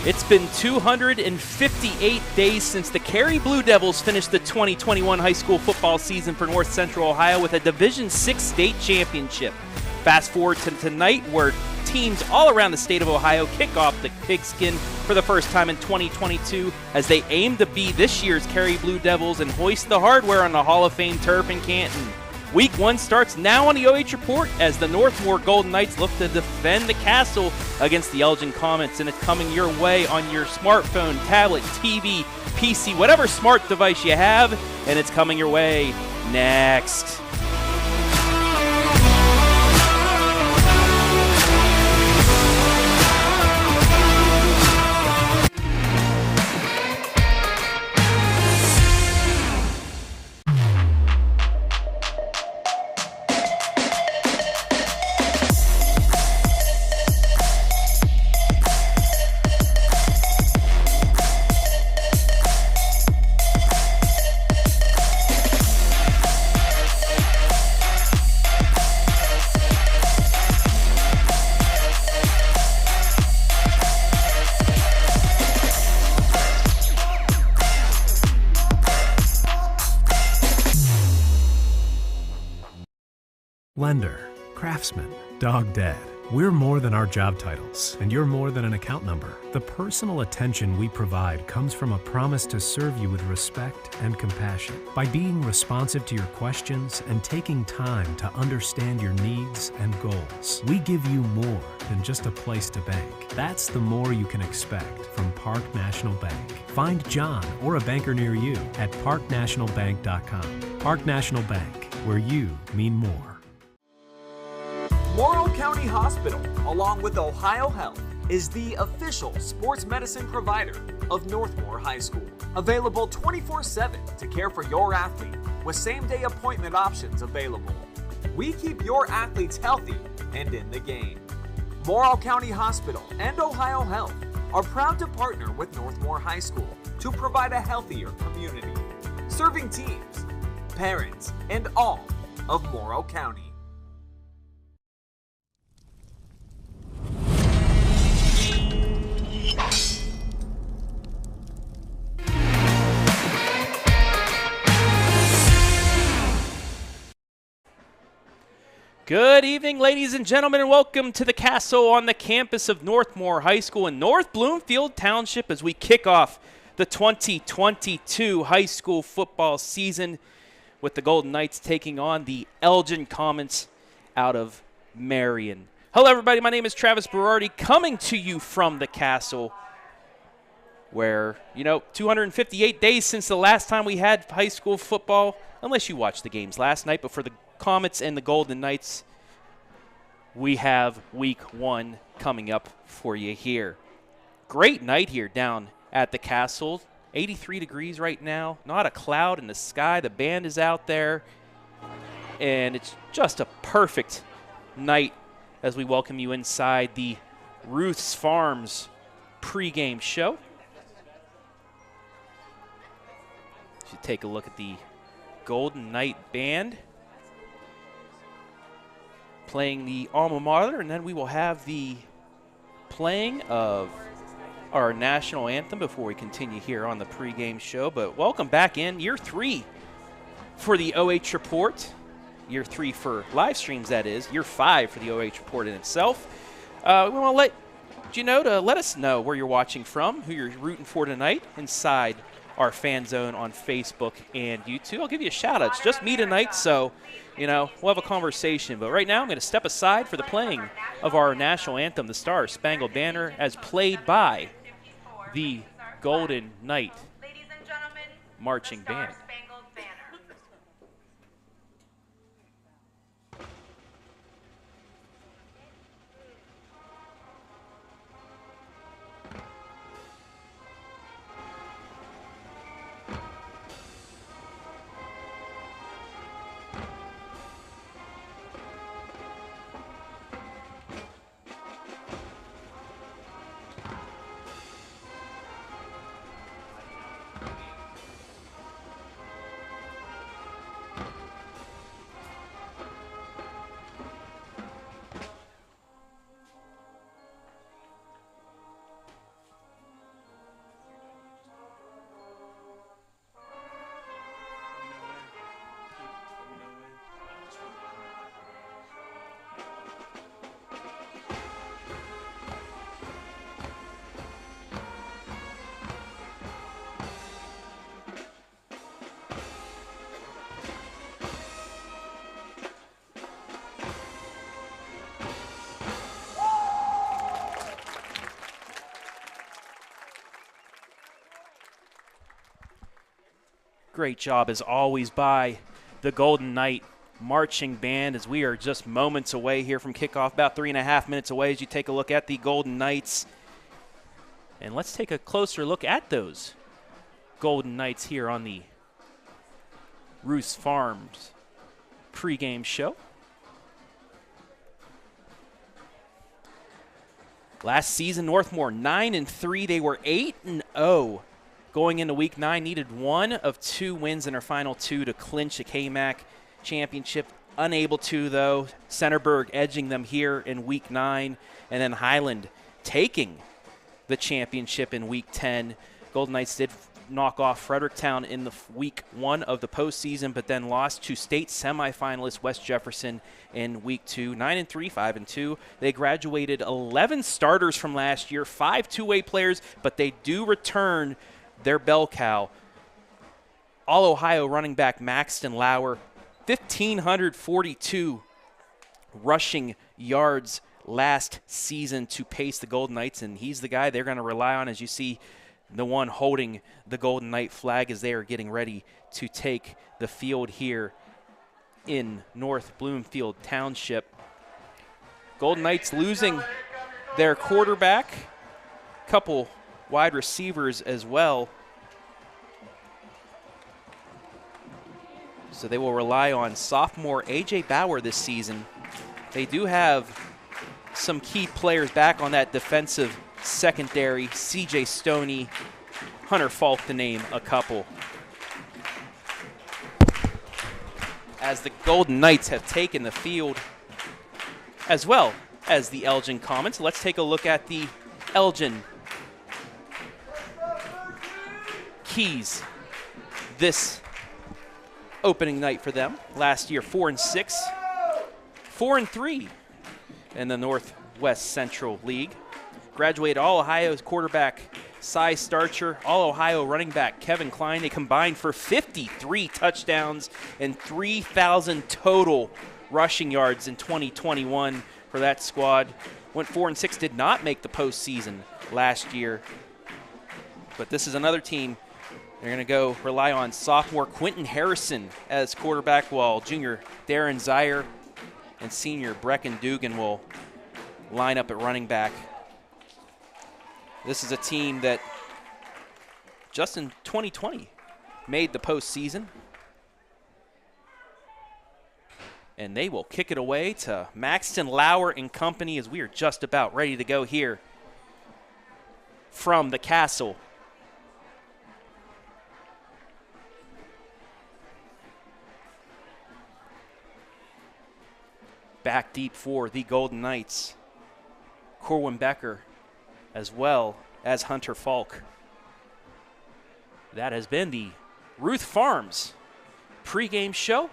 It's been 258 days since the Cary Blue Devils finished the 2021 high school football season for North Central Ohio with a Division VI state championship. Fast forward to tonight, where teams all around the state of Ohio kick off the pigskin for the first time in 2022 as they aim to be this year's Cary Blue Devils and hoist the hardware on the Hall of Fame turf in Canton. Week 1 starts now on the OH Report as the Northmor Golden Knights look to defend the castle against the Elgin Comets, and it's coming your way on your smartphone, tablet, TV, PC, whatever smart device you have, and it's coming your way next. Lender, craftsman, dog dad. We're more than our job titles, and you're more than an account number. The personal attention we provide comes from a promise to serve you with respect and compassion. By being responsive to your questions and taking time to understand your needs and goals, we give you more than just a place to bank. That's the more you can expect from Park National Bank. Find John or a banker near you at parknationalbank.com. Park National Bank, where you mean more. Morrow County Hospital, along with Ohio Health, is the official sports medicine provider of Northmor High School. Available 24/7 to care for your athlete with same-day appointment options available. We keep your athletes healthy and in the game. Morrow County Hospital and Ohio Health are proud to partner with Northmor High School to provide a healthier community, serving teams, parents, and all of Morrow County. Good evening, ladies and gentlemen, and welcome to the castle on the campus of Northmor High School in North Bloomfield Township as we kick off the 2022 high school football season with the Golden Knights taking on the Elgin Comets out of Marion. Hello, everybody. My name is Travis Berardi, coming to you from the castle where, 258 days since the last time we had high school football, unless you watched the games last night, but for the Comets and the Golden Knights, we have week 1 coming up for you here. Great night here down at the castle. 83 degrees right now, not a cloud in the sky. The band is out there, and it's just a perfect night as we welcome you inside the Ruth's Farms pregame show. Should take a look at the Golden Knight band playing the alma mater, and then we will have the playing of our national anthem before we continue here on the pregame show. But welcome back in year 3 for the OH Report. Year 3 for live streams, that is. Year 5 for the OH Report in itself. We want to let you know to let us know where you're watching from, who you're rooting for tonight inside our fan zone on Facebook and YouTube. I'll give you a shout out. It's just me tonight, so we'll have a conversation. But right now I'm going to step aside for the playing of our national anthem, the Star Spangled Banner, as played by the Golden Knight Marching Band. Great job, as always, by the Golden Knight marching band, as we are just moments away here from kickoff, about 3.5 minutes away as you take a look at the Golden Knights. And let's take a closer look at those Golden Knights here on the Ruth Farms pregame show. Last season, Northmor 9-3. They were 8-0 going into Week 9. Needed one of 2 wins in their final 2 to clinch a KMAC championship. Unable to, though. Centerburg edging them here in Week 9, and then Highland taking the championship in Week 10. Golden Knights did knock off Fredericktown in the Week 1 of the postseason, but then lost to state semifinalist West Jefferson in Week 2. 9-3, 5-2. They graduated 11 starters from last year, 5 two-way players, but they do return their bell cow. All-Ohio running back Maxton Lauer, 1,542 rushing yards last season to pace the Golden Knights, and he's the guy they're going to rely on, as you see the one holding the Golden Knight flag as they are getting ready to take the field here in North Bloomfield Township. Golden Knights losing their quarterback, couple wide receivers as well. So they will rely on sophomore A.J. Bauer this season. They do have some key players back on that defensive secondary, C.J. Stoney, Hunter Falk, to name a couple. As the Golden Knights have taken the field, as well as the Elgin Comets. Let's take a look at the Elgin keys this opening night for them. Last year, 4-6, 4-3 in the Northwest Central League. Graduated All-Ohio's quarterback Cy Starcher, All-Ohio running back Kevin Klein. They combined for 53 touchdowns and 3,000 total rushing yards in 2021 for that squad. Went 4-6, did not make the postseason last year. But this is another team. They're going to go rely on sophomore Quentin Harrison as quarterback, while junior Darren Zier and senior Brecken Dugan will line up at running back. This is a team that just in 2020 made the postseason. And they will kick it away to Maxton Lauer and company as we are just about ready to go here from the Castle. Back deep for the Golden Knights, Corwin Becker, as well as Hunter Falk. That has been the Ruth Farms pregame show.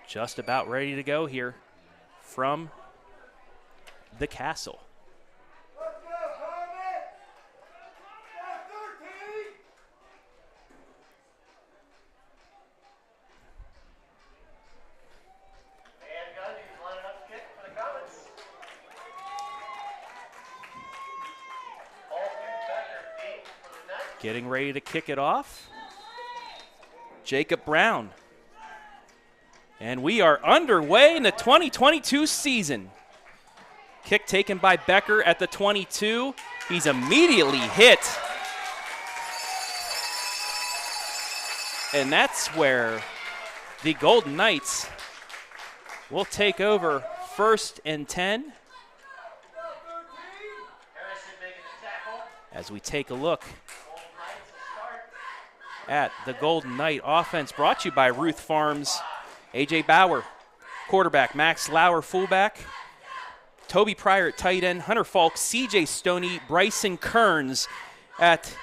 Just about ready to go here from the Castle. Getting ready to kick it off, Jacob Brown. And we are underway in the 2022 season. Kick taken by Becker at the 22. He's immediately hit. And that's where the Golden Knights will take over 1st and 10. As we take a look at the Golden Knight offense, brought to you by Ruth Farms. A.J. Bauer, quarterback. Max Lauer, fullback. Toby Pryor at tight end. Hunter Falk, C.J. Stoney, Bryson Kearns at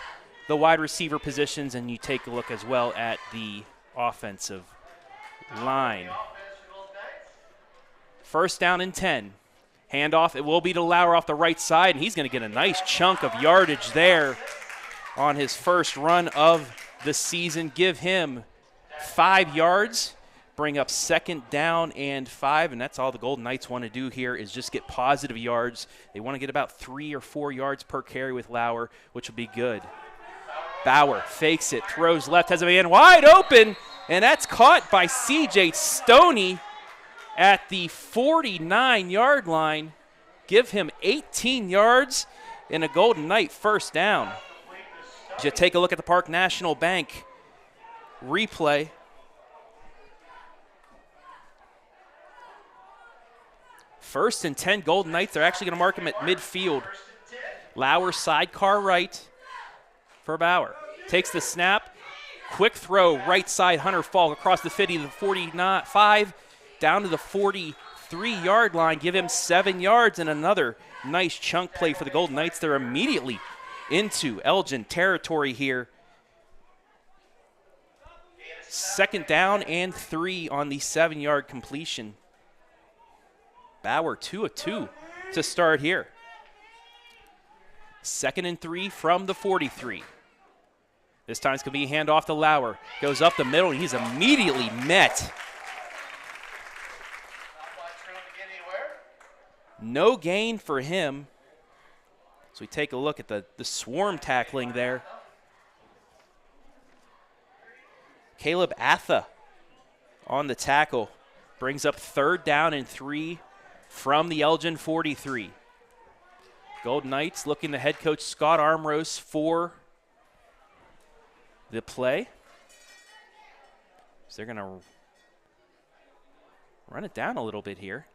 the wide receiver positions. And you take a look as well at the offensive line. 1st down and 10. Handoff, it will be to Lauer off the right side, and he's going to get a nice chunk of yardage there on his first run of the season. Give him 5 yards. Bring up 2nd down and 5, and that's all the Golden Knights want to do here is just get positive yards. They want to get about 3 or 4 yards per carry with Lauer, which will be good. Bauer fakes it, throws left, has a man wide open, and that's caught by C.J. Stoney at the 49-yard line. Give him 18 yards and a Golden Knight first down. You take a look at the Park National Bank replay. First and 10, Golden Knights. They're actually going to mark him at midfield. Lauer sidecar right for Bauer. Takes the snap. Quick throw, right side, Hunter Falk across the 50 to the 45, down to the 43-yard line. Give him 7 yards and another nice chunk play for the Golden Knights. They're immediately into Elgin territory here. 2nd down and 3 on the 7-yard completion. Bauer 2 of 2 to start here. 2nd and 3 from the 43. This time it's going to be a handoff to Lauer. Goes up the middle, and he's immediately met. No gain for him. So we take a look at the swarm tackling there. Caleb Atha on the tackle. Brings up 3rd down and 3 from the Elgin 43. Golden Knights looking to head coach Scott Armrose for the play. So they're going to run it down a little bit here.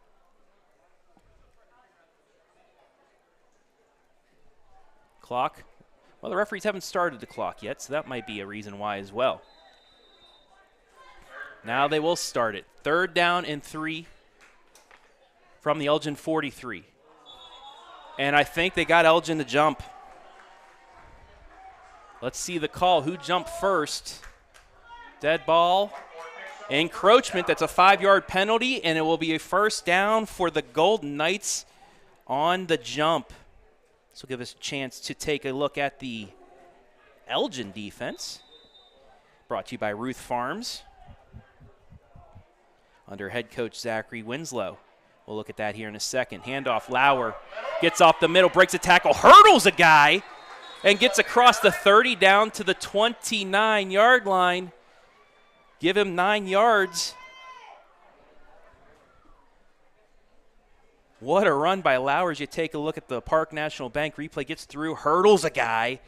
Clock. Well, the referees haven't started the clock yet, so that might be a reason why as well. Now they will start it. 3rd down and 3 from the Elgin 43. And I think they got Elgin to jump. Let's see the call. Who jumped first? Dead ball. Encroachment. That's a 5-yard penalty, and it will be a first down for the Golden Knights on the jump. This will give us a chance to take a look at the Elgin defense. Brought to you by Ruth Farms under head coach Zachary Winslow. We'll look at that here in a second. Handoff, Lauer gets off the middle, breaks a tackle, hurdles a guy, and gets across the 30 down to the 29-yard line. Give him 9 yards. What a run by Lauer as you take a look at the Park National Bank replay. Gets through, hurdles a guy,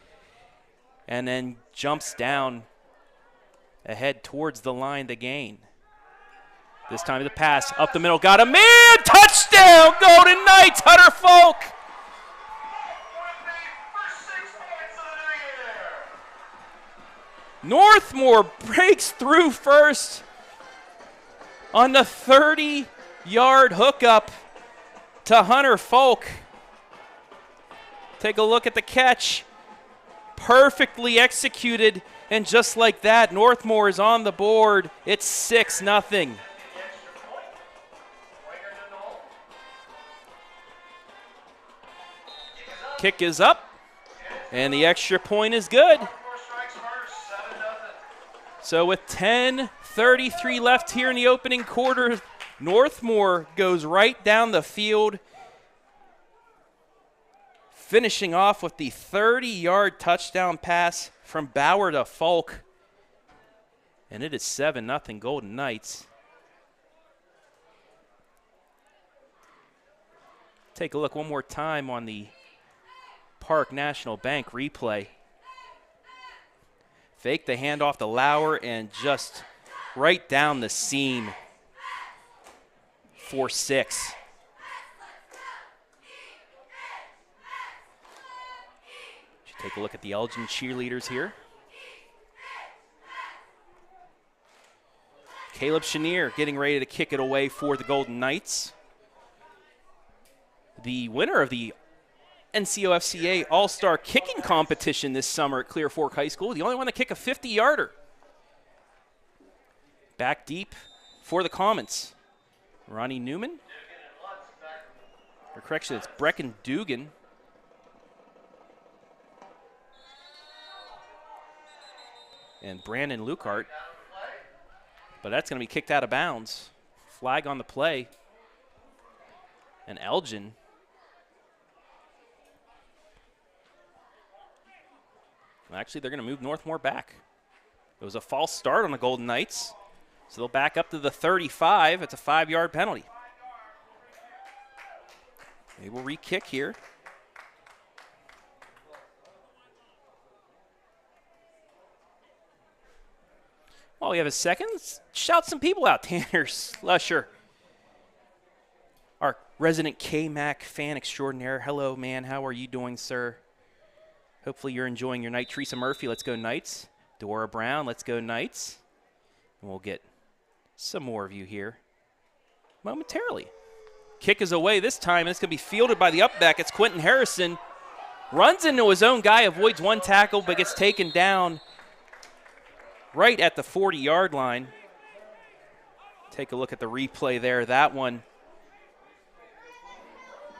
and then jumps down ahead towards the line to gain. This time the pass up the middle, got a man, touchdown, Golden Knights, Hunter Falk. Northmor breaks through first on the 30-yard hookup to Hunter Falk. Take a look at the catch. Perfectly executed, and just like that, Northmor is on the board. It's 6-0. Kick is up, and the extra point is good. So with 10:33 left here in the opening quarter, Northmor goes right down the field, finishing off with the 30-yard touchdown pass from Bauer to Falk. And it is 7-0 Golden Knights. Take a look one more time on the Park National Bank replay. Fake the handoff to Lauer and just right down the seam for 6. Take a look at the Elgin cheerleaders here. Caleb Chenier getting ready to kick it away for the Golden Knights. The winner of the NCOFCA All-Star Kicking Competition this summer at Clear Fork High School. The only one to kick a 50-yarder. Back deep for the Comets. Ronnie Newman. Or correction, it's Brecken Dugan. and Brandon Lukart. But that's going to be kicked out of bounds. Flag on the play. And Elgin. Actually, they're going to move Northmor back. It was a false start on the Golden Knights. So they'll back up to the 35. It's a 5-yard penalty. They will re-kick here. While we have a second, let's shout some people out. Tanner Slusher, our resident K-Mac fan extraordinaire. Hello, man. How are you doing, sir? Hopefully you're enjoying your night. Teresa Murphy, let's go Knights. Dora Brown, let's go Knights. And we'll get some more of you here momentarily. Kick is away this time, and it's going to be fielded by the upback. It's Quentin Harrison. Runs into his own guy, avoids one tackle, but gets taken down right at the 40-yard line. Take a look at the replay there. That one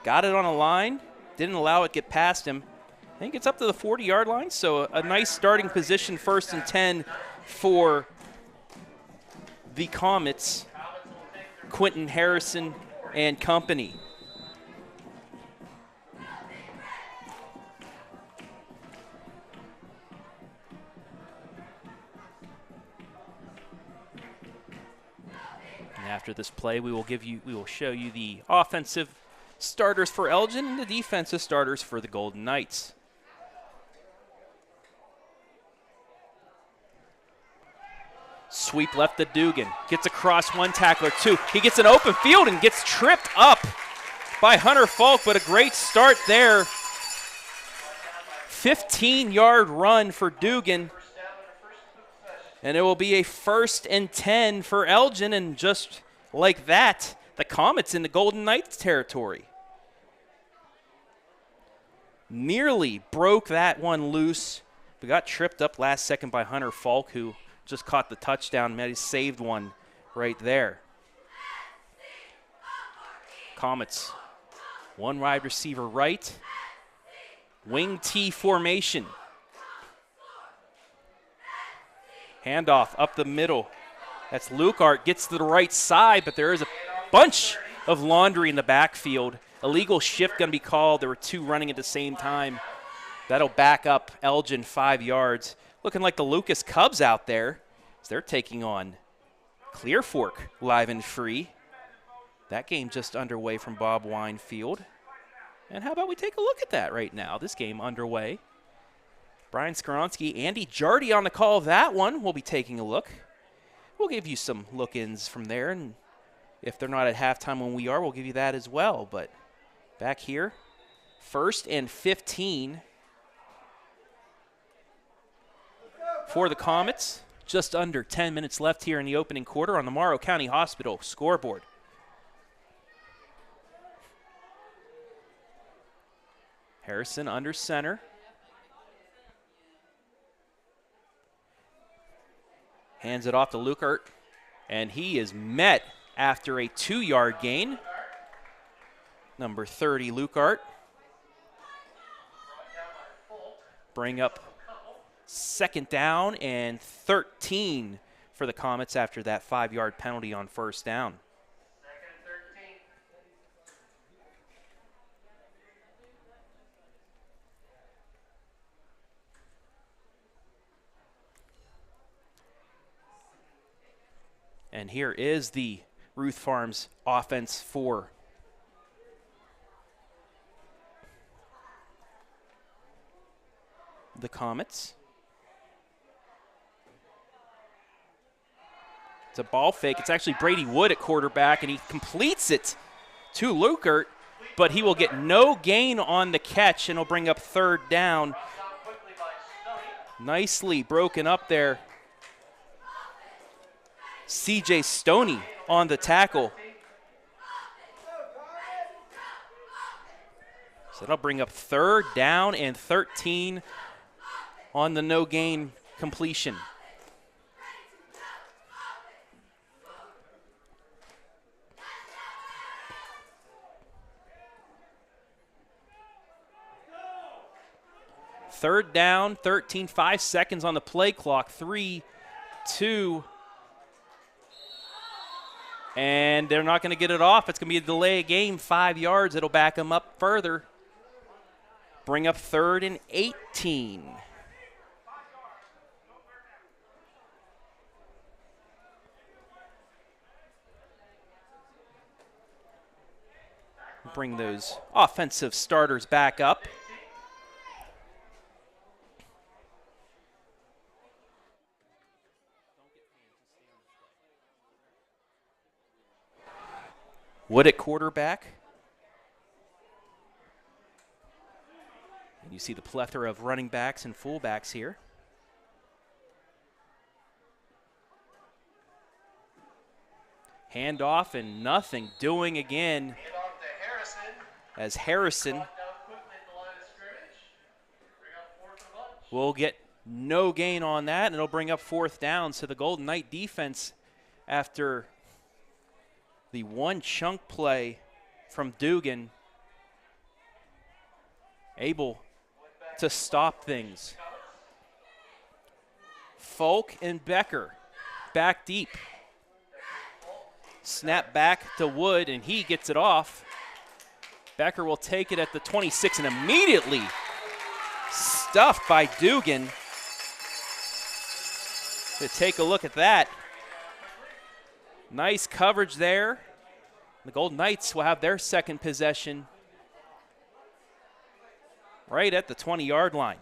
got it on a line, didn't allow it to get past him. I think it's up to the 40-yard line, so a nice starting position, 1st and 10 for the Comets, Quentin Harrison and company. And after this play, we will show you the offensive starters for Elgin and the defensive starters for the Golden Knights. Sweep left to Dugan. Gets across one tackler, two. He gets an open field and gets tripped up by Hunter Falk, but a great start there. 15-yard run for Dugan. And it will be a 1st and 10 for Elgin, and just like that, the Comets in the Golden Knights territory. Nearly broke that one loose, but got tripped up last second by Hunter Falk, who just caught the touchdown. He saved one right there. Comets, one wide receiver right. Wing T formation. Handoff up the middle. That's Lukart, gets to the right side, but there is a bunch of laundry in the backfield. Illegal shift going to be called. There were two running at the same time. That'll back up Elgin 5 yards. Looking like the Lucas Cubs out there as they're taking on Clear Fork live and free. That game just underway from Bob Wine Field. And how about we take a look at that right now? This game underway. Brian Skoronsky, Andy Jardy on the call of that one. We'll be taking a look. We'll give you some look-ins from there, and if they're not at halftime when we are, we'll give you that as well. But back here, 1st and 15 for the Comets. Just under 10 minutes left here in the opening quarter on the Morrow County Hospital scoreboard. Harrison under center. Hands it off to Lukart, and he is met after a 2-yard gain. Number 30, Lukart. Bring up 2nd down and 13 for the Comets after that 5-yard penalty on 1st down. And here is the Ruth Farms offense for the Comets. It's a ball fake. It's actually Brady Wood at quarterback, and he completes it to Lukart, but he will get no gain on the catch, and he'll bring up 3rd down. Nicely broken up there. C.J. Stoney on the tackle. So that'll bring up 3rd down and 13 on the no gain completion. Third down, 13, 5 seconds on the play clock. 3, 2, and they're not going to get it off. It's going to be a delay of game, 5 yards. It'll back them up further. Bring up 3rd and 18. Bring those offensive starters back up. Wood at quarterback. And you see the plethora of running backs and fullbacks here. Handoff and nothing doing again as Harrison will get no gain on that, and it'll bring up 4th down. So the Golden Knight defense, after the one chunk play from Dugan, able to stop things. Folk and Becker back deep. Snap back to Wood, and he gets it off. Becker will take it at the 26 and immediately stuffed by Dugan. To take a look at that. Nice coverage there. The Golden Knights will have their second possession right at the 20-yard line.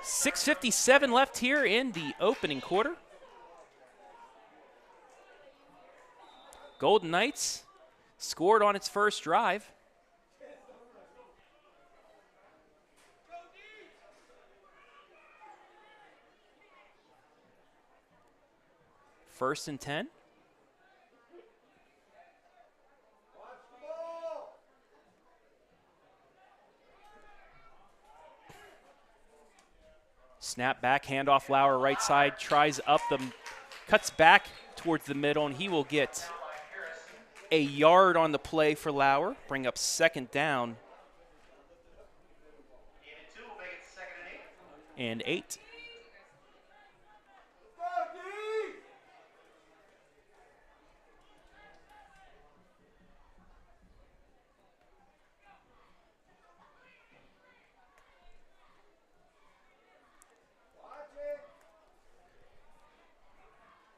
6:57 left here in the opening quarter. Golden Knights scored on its first drive. First and 10. Snap back, handoff Lauer right side, tries up the, cuts back towards the middle, and he will get a yard on the play for Lauer. Bring up 2nd down. And 8.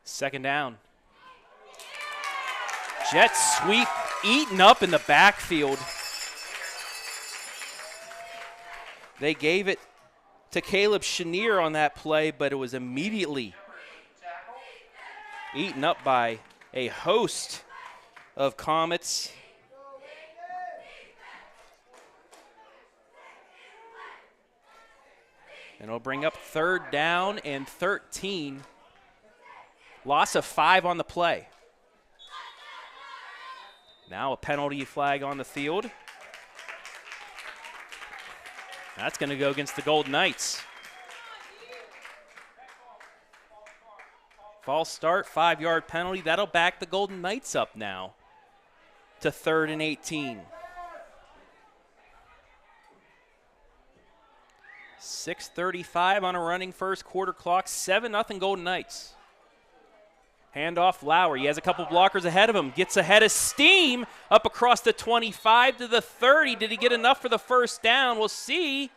Second down. Jet sweep eaten up in the backfield. They gave it to Caleb Chenier on that play, but it was immediately eaten up by a host of Comets. And it'll bring up 3rd down and 13. Loss of 5 on the play. Now a penalty flag on the field. That's going to go against the Golden Knights. False start, 5-yard penalty. That'll back the Golden Knights up now to 3rd and 18. 6:35 on a running first quarter clock. 7-0 Golden Knights. Handoff Lauer. He has a couple blockers ahead of him. Gets ahead of steam up across the 25 to the 30. Did he get enough for the first down? We'll see.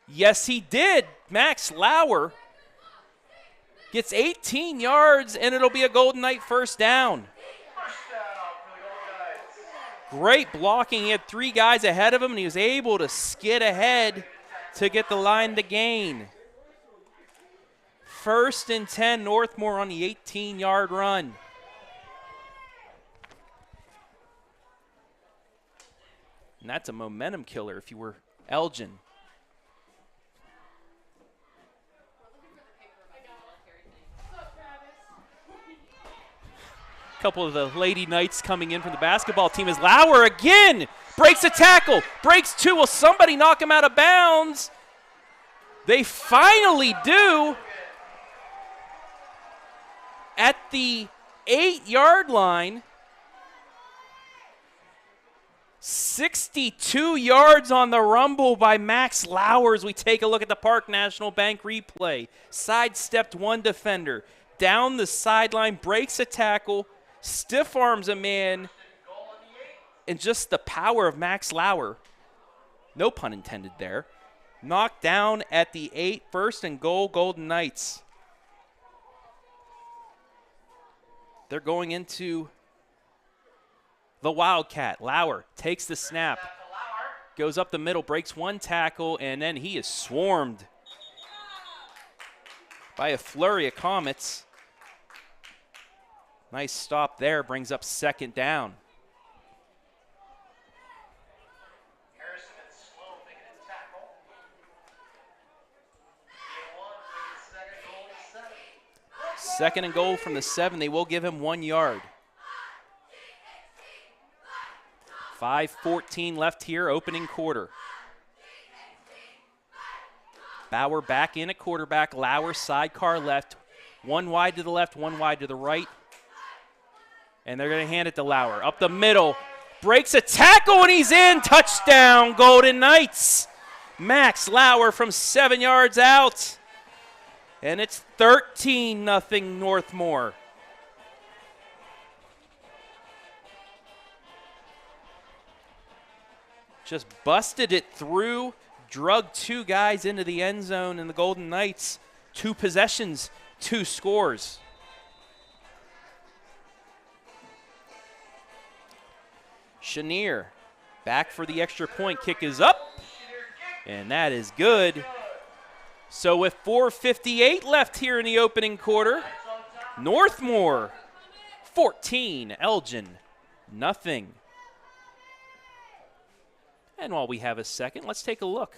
Yes, he did. Max Lauer gets 18 yards, and it'll be a Golden Knight first down. Great blocking. He had 3 guys ahead of him, and he was able to skid ahead to get the line to gain. 1st and 10, Northmor on the 18-yard run. And that's a momentum killer if you were Elgin. A couple of the Lady Knights coming in from the basketball team as Lauer again breaks a tackle, breaks 2. Will somebody knock him out of bounds? They finally do. At the 8-yard line. 62 yards on the rumble by Max Lauer as we take a look at the Park National Bank replay. Sidestepped one defender, down the sideline, breaks a tackle, stiff arms a man, and just the power of Max Lauer, no pun intended there, knocked down at the 8, 1st and goal, Golden Knights. They're going into the Wildcat. Lauer takes the snap, goes up the middle, breaks one tackle, and then he is swarmed by a flurry of Comets. Nice stop there, brings up 2nd down. Second and goal from the 7. They will give him 1 yard. 5:14 left here, opening quarter. Bauer back in at quarterback. Lauer sidecar left. 1 wide to the left, 1 wide to the right. And they're going to hand it to Lauer. Up the middle. Breaks a tackle and he's in. Touchdown, Golden Knights. Max Lauer from 7 yards out. And it's 13-0 Northmor. Just busted it through, drug 2 guys into the end zone, and the Golden Knights, 2 possessions, 2 scores. Chenier back for the extra point. Kick is up, and that is good. So with 4:58 left here in the opening quarter, Northmor 14, Elgin nothing. And while we have a second, let's take a look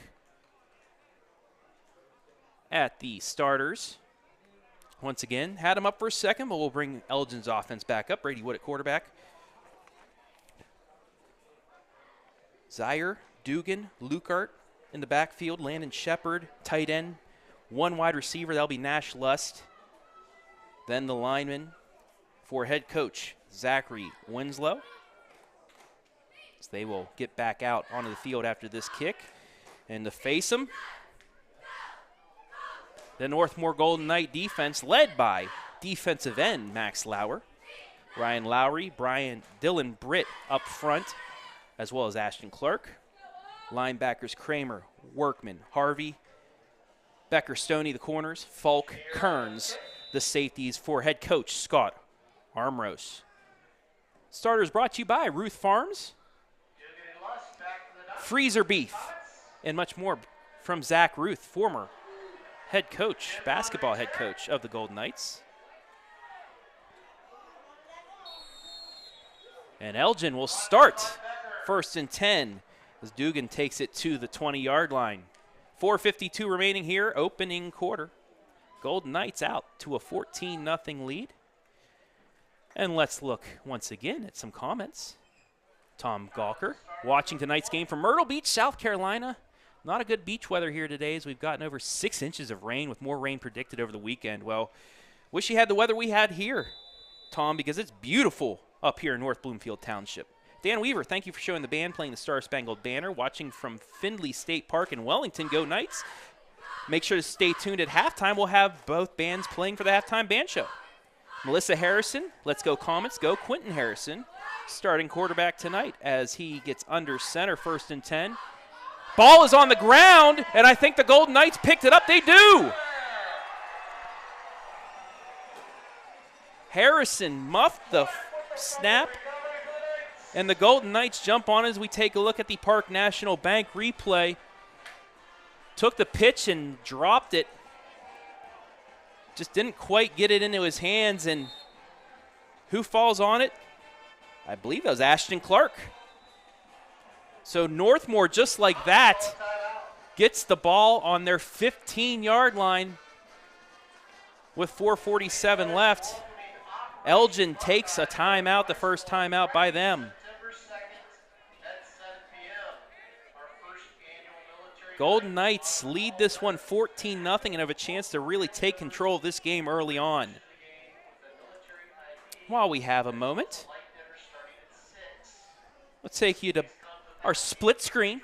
at the starters. Once again, had them up for a second, but we'll bring Elgin's offense back up. Brady Wood at quarterback. Zaire, Dugan, Lukart in the backfield. Landon Shepard, tight end. 1 wide receiver, that'll be Nash Lust. Then the lineman for head coach Zachary Winslow. So they will get back out onto the field after this kick. And to face them, the Northmor Golden Knight defense led by defensive end Max Lauer, Ryan Lowry, Dylan Britt up front, as well as Ashton Clark. Linebackers Kramer, Workman, Harvey, Becker, Stoney, the corners, Falk, Kearns, the safeties for head coach Scott Armros. Starters brought to you by Ruth Farms, Freezer Beef, and much more from Zach Ruth, former head coach, basketball head coach of the Golden Knights. And Elgin will start 1st and 10 as Dugan takes it to the 20-yard line. 4:52 remaining here, opening quarter. Golden Knights out to a 14-0 lead. And let's look once again at some comments. Tom Gawker, watching tonight's game from Myrtle Beach, South Carolina. Not a good beach weather here today as we've gotten over 6 inches of rain with more rain predicted over the weekend. Well, wish you had the weather we had here, Tom, because it's beautiful up here in North Bloomfield Township. Dan Weaver, thank you for showing the band playing the Star-Spangled Banner. Watching from Findlay State Park in Wellington, go Knights. Make sure to stay tuned at halftime. We'll have both bands playing for the halftime band show. Melissa Harrison, let's go Comets, go Quentin Harrison. Starting quarterback tonight as he gets under center, 1st and 10. Ball is on the ground, and I think the Golden Knights picked it up. They do. Harrison muffed the snap. And the Golden Knights jump on as we take a look at the Park National Bank replay. Took the pitch and dropped it. Just didn't quite get it into his hands. And who falls on it? I believe that was Ashton Clark. So Northmor, just like that, gets the ball on their 15-yard line with 4:47 left. Elgin takes a timeout, the first timeout by them. Golden Knights lead this one 14-0 and have a chance to really take control of this game early on. While we have a moment, let's take you to our split screen.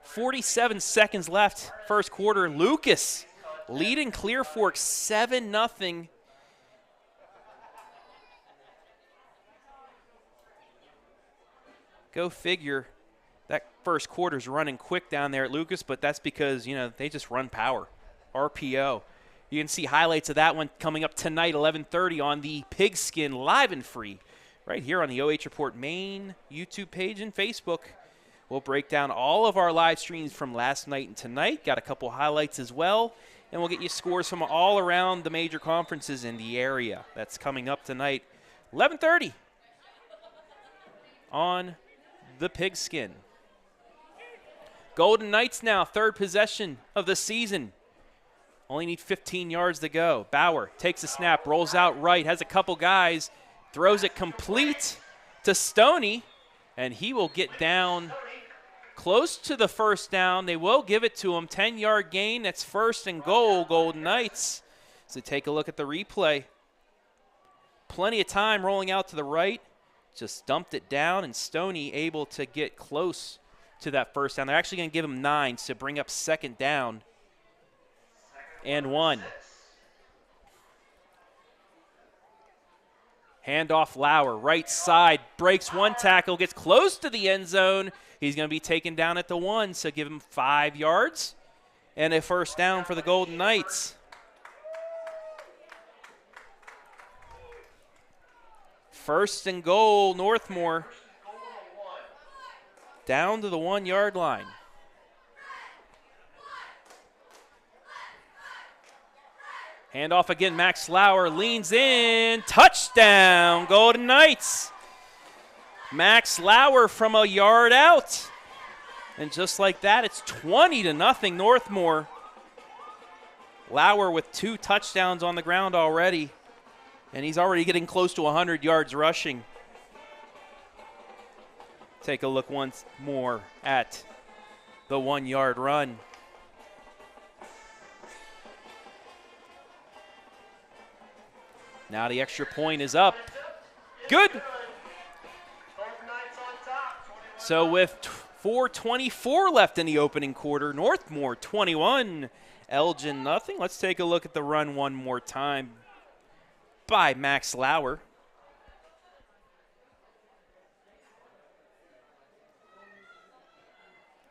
47 seconds left, first quarter. Lucas leading Clear Fork 7-0. Go figure. That first quarter's running quick down there at Lucas, but that's because, they just run power. RPO. You can see highlights of that one coming up tonight, 11:30 on the Pigskin live and free right here on the OH Report main YouTube page and Facebook. We'll break down all of our live streams from last night and tonight. Got a couple highlights as well, and we'll get you scores from all around the major conferences in the area. That's coming up tonight, 11:30 on the Pigskin. Golden Knights now, third possession of the season. Only need 15 yards to go. Bauer takes a snap, rolls out right, has a couple guys, throws it complete to Stoney, and he will get down close to the first down. They will give it to him. 10-yard gain. That's first and goal, Golden Knights. So take a look at the replay. Plenty of time rolling out to the right. Just dumped it down, and Stoney able to get close to that first down. They're actually going to give him 9 to bring up second down and 1. Handoff Lauer, right side, breaks one tackle, gets close to the end zone. He's going to be taken down at the 1, so give him 5 yards and a first down for the Golden Knights. First and goal, Northmor. Down to the 1-yard line. Handoff again, Max Lauer leans in. Touchdown, Golden Knights. Max Lauer from a yard out. And just like that, it's 20-0 Northmor. Lauer with 2 touchdowns on the ground already. And he's already getting close to 100 yards rushing. Take a look once more at the 1-yard run. Now the extra point is up. Good. So with 4:24 left in the opening quarter, Northmor 21, Elgin nothing. Let's take a look at the run one more time by Max Lauer.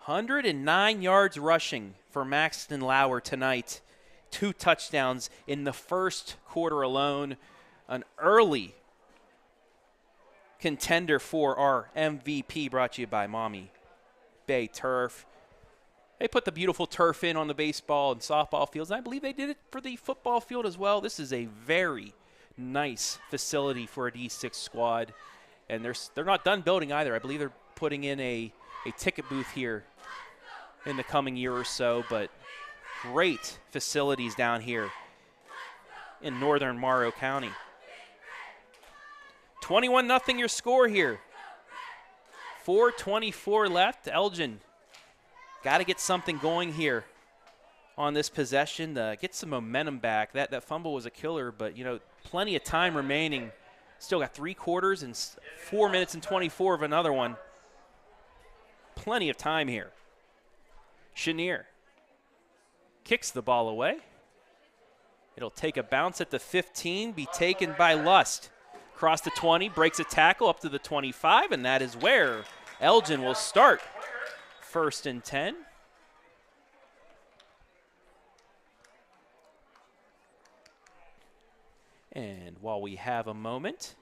(109 yards rushing for Maxton Lauer tonight. 2 touchdowns in the first quarter alone. An early contender for our MVP, brought to you by Mommy Bay Turf. They put the beautiful turf in on the baseball and softball fields, and I believe they did it for the football field as well. This is a very nice facility for a D6 squad, and they're not done building either. I believe they're putting in a ticket booth here in the coming year or so, but great facilities down here in northern Morrow County. 21-0 your score here. 4:24 left. Elgin got to get something going here on this possession to get some momentum back. That fumble was a killer, but, plenty of time remaining. Still got 3 quarters and 4 minutes and 24 of another one. Plenty of time here. Chenier kicks the ball away. It'll take a bounce at the 15, be taken by Lust. Across the 20, breaks a tackle up to the 25, and that is where Elgin will start. 1st and 10. And while we have a moment,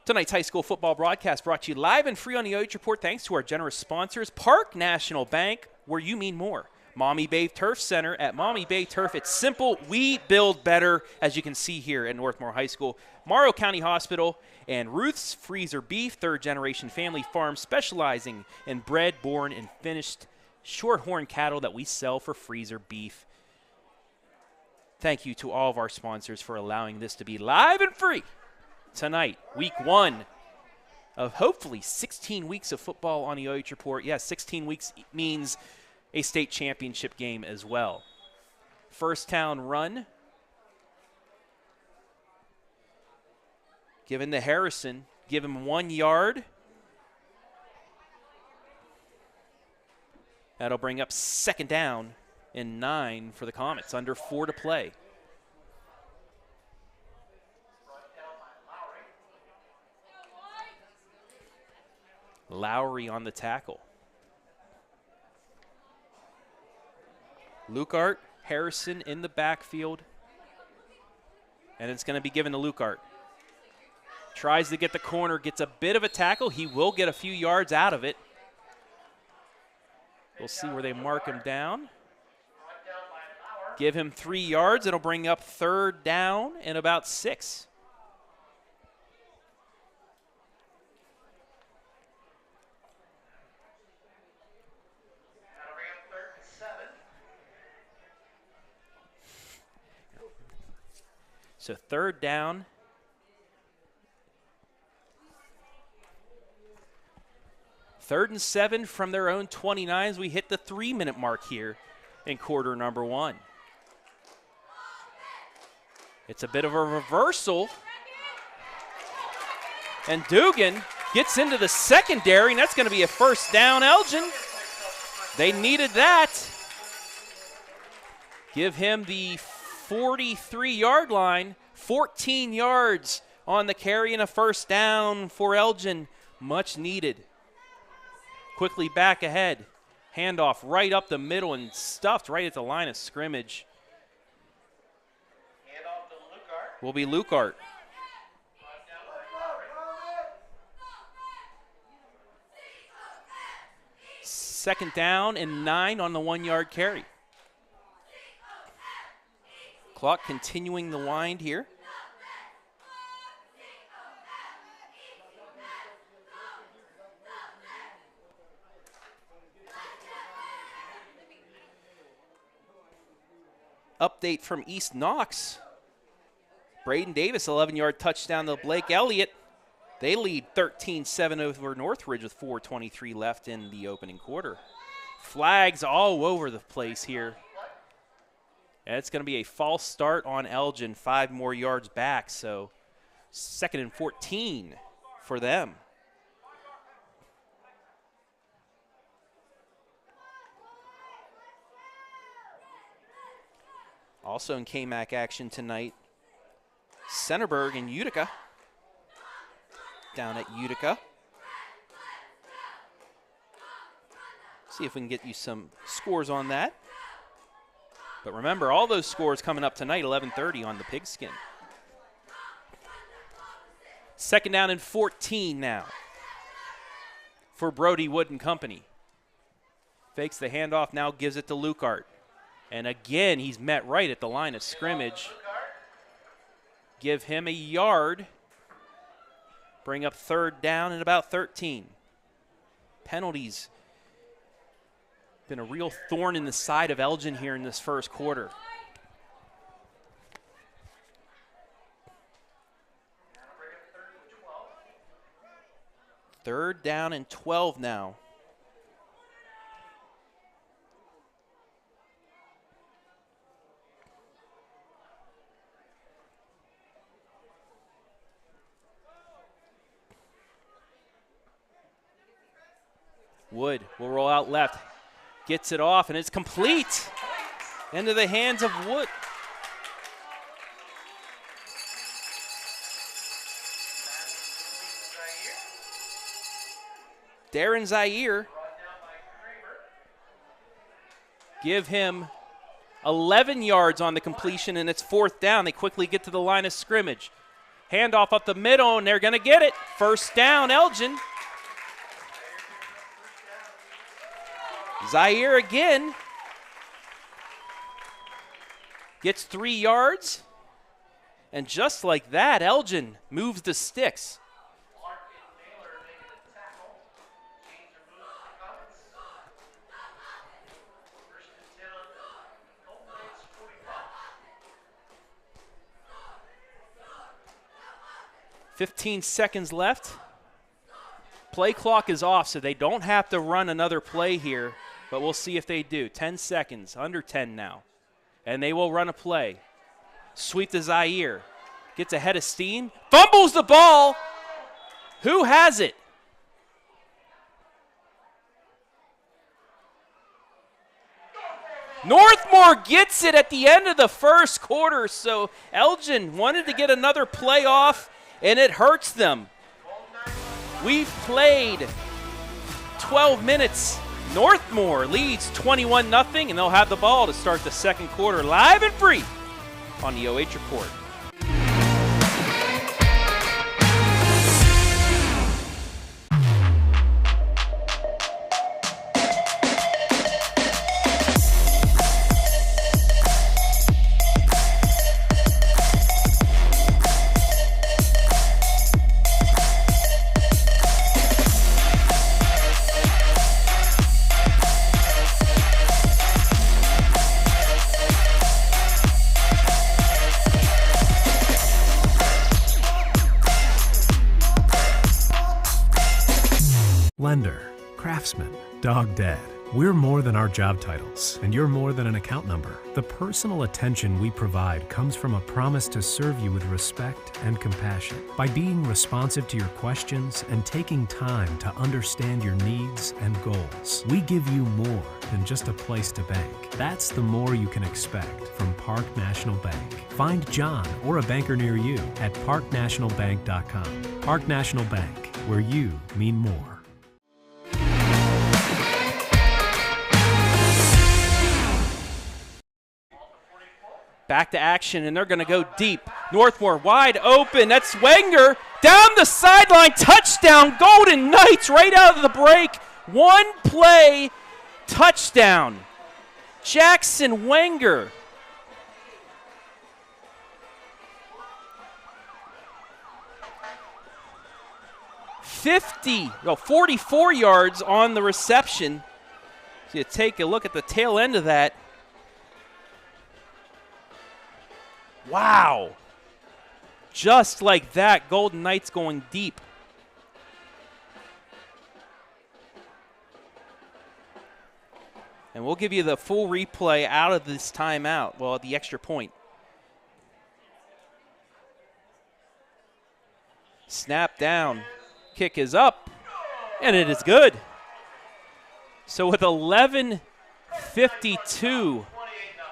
tonight's high school football broadcast brought to you live and free on the OH Report thanks to our generous sponsors, Park National Bank, where you mean more. Mommy Bay Turf Center at Mommy Bay Turf. It's simple. We build better, as you can see here at Northmor High School. Morrow County Hospital and Ruth's Freezer Beef, 3rd-generation family farm specializing in bred, born, and finished shorthorn cattle that we sell for freezer beef. Thank you to all of our sponsors for allowing this to be live and free tonight, week 1 of hopefully 16 weeks of football on the OH Report. Yes, 16 weeks means a state championship game as well. First down run given to Harrison. Give him 1 yard. That'll bring up 2nd down and 9 for the Comets, under 4 to play. Lowry on the tackle. Lukart, Harrison in the backfield. And it's going to be given to Lukart. Tries to get the corner, gets a bit of a tackle. He will get a few yards out of it. We'll see where they mark him down. Give him 3 yards. It'll bring up 3rd down and about 6. So 3rd down. Third and 7 from their own 29 as we hit the 3-minute mark here in quarter number 1. It's a bit of a reversal. And Dugan gets into the secondary, and that's going to be a 1st down, Elgin. They needed that. Give him the 43-yard line, 14 yards on the carry and a 1st down for Elgin. Much needed. Quickly back ahead. Handoff right up the middle and stuffed right at the line of scrimmage. Handoff to Lukart. Will be Lukart. Second down and 9 on the 1-yard carry. Clock continuing the wind here. Update from East Knox. Braden Davis, 11-yard touchdown to Blake Elliott. They lead 13-7 over Northridge with 4:23 left in the opening quarter. Flags all over the place here. And it's going to be a false start on Elgin, 5 more yards back, so 2nd and 14 for them. Also in KMAC action tonight, Centerburg and Utica. Down at Utica. See if we can get you some scores on that. But remember, all those scores coming up tonight, 11:30 on the Pigskin. 2nd down and 14 now for Brody Wood and company. Fakes the handoff, now gives it to Lukart. And again, he's met right at the line of scrimmage. Give him a yard. Bring up 3rd down and about 13. Penalties. Been a real thorn in the side of Elgin here in this first quarter. Third down and 12 now. Wood will roll out left. Gets it off, and it's complete. Into the hands of Wood. Darren Zaire. Give him 11 yards on the completion, and it's 4th down. They quickly get to the line of scrimmage. Handoff up the middle, and they're going to get it. 1st down, Elgin. Zaire again gets 3 yards, and just like that, Elgin moves the sticks. 15 seconds left. Play clock is off, so they don't have to run another play here, but we'll see if they do. 10 seconds, under 10 now. And they will run a play. Sweep to Zaire. Gets ahead of steam. Fumbles the ball. Who has it? Northmor gets it at the end of the first quarter, so Elgin wanted to get another play off, and it hurts them. We've played 12 minutes. Northmor leads 21-0, and they'll have the ball to start the second quarter live and free on the OH Report. Lender, craftsman, dog dead. We're more than our job titles, and you're more than an account number. The personal attention we provide comes from a promise to serve you with respect and compassion. By being responsive to your questions and taking time to understand your needs and goals, we give you more than just a place to bank. That's the more you can expect from Park National Bank. Find John or a banker near you at parknationalbank.com. Park National Bank, where you mean more. Back to action, and they're going to go deep. Northmor wide open. That's Wenger down the sideline. Touchdown, Golden Knights right out of the break. One play, touchdown. Jackson Wenger. No, 44 yards on the reception. So you take a look at the tail end of that. Wow. Just like that, Golden Knights going deep. And we'll give you the full replay out of this timeout, well, the extra point. Snap down. Kick is up, and it is good. So with 11:52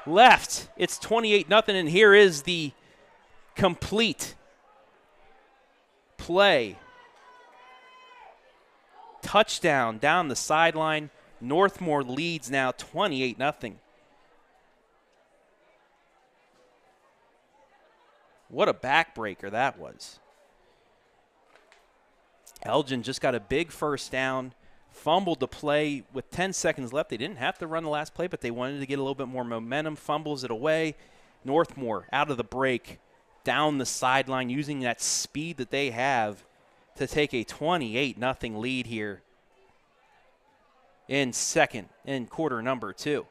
left, it's 28-0, and here is the complete play. Touchdown down the sideline. Northmor leads now 28-0. What a backbreaker that was. Elgin just got a big first down, fumbled the play with 10 seconds left. They didn't have to run the last play, but they wanted to get a little bit more momentum, fumbles it away. Northmor out of the break, down the sideline, using that speed that they have to take a 28-0 lead here in quarter number 2.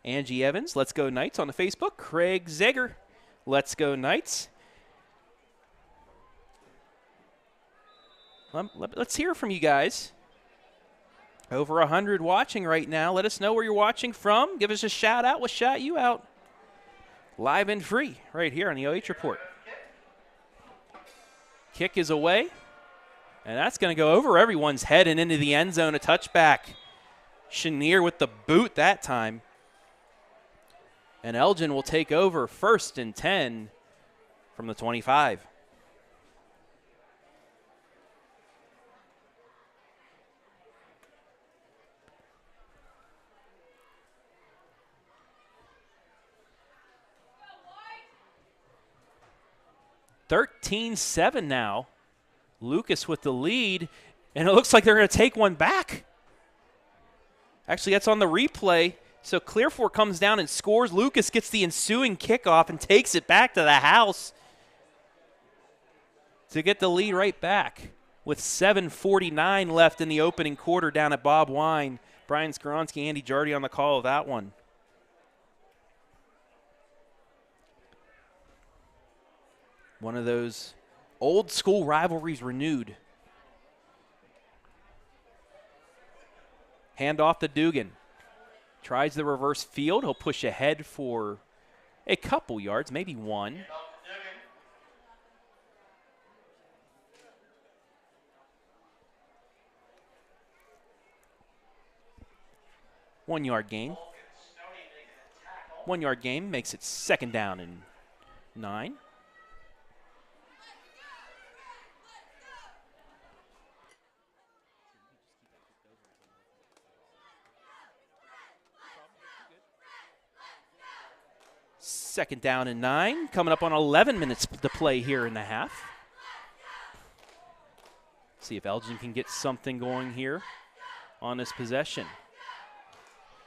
Angie Evans, Let's Go Knights on the Facebook. Craig Zeger, Let's Go Knights. Let's hear from you guys. Over 100 watching right now. Let us know where you're watching from. Give us a shout out. We'll shout you out live and free right here on the OH Report. Kick is away, and that's going to go over everyone's head and into the end zone. A touchback. Chenier with the boot that time. And Elgin will take over 1st and 10 from the 25. (13-7) now. Lucas with the lead, and it looks like they're going to take one back. Actually, that's on the replay. So Clearfork comes down and scores. Lucas gets the ensuing kickoff and takes it back to the house to get the lead right back with 7:49 left in the opening quarter down at Bob Wine. Brian Skoronsky, Andy Jardy on the call of that one. One of those old school rivalries renewed. Hand off to Dugan. Tries the reverse field. He'll push ahead for a couple yards, maybe one. One-yard gain. 1 yard gain makes it 2nd down and 9. Second down and 9, coming up on 11 minutes to play here in the half. See if Elgin can get something going here on this possession.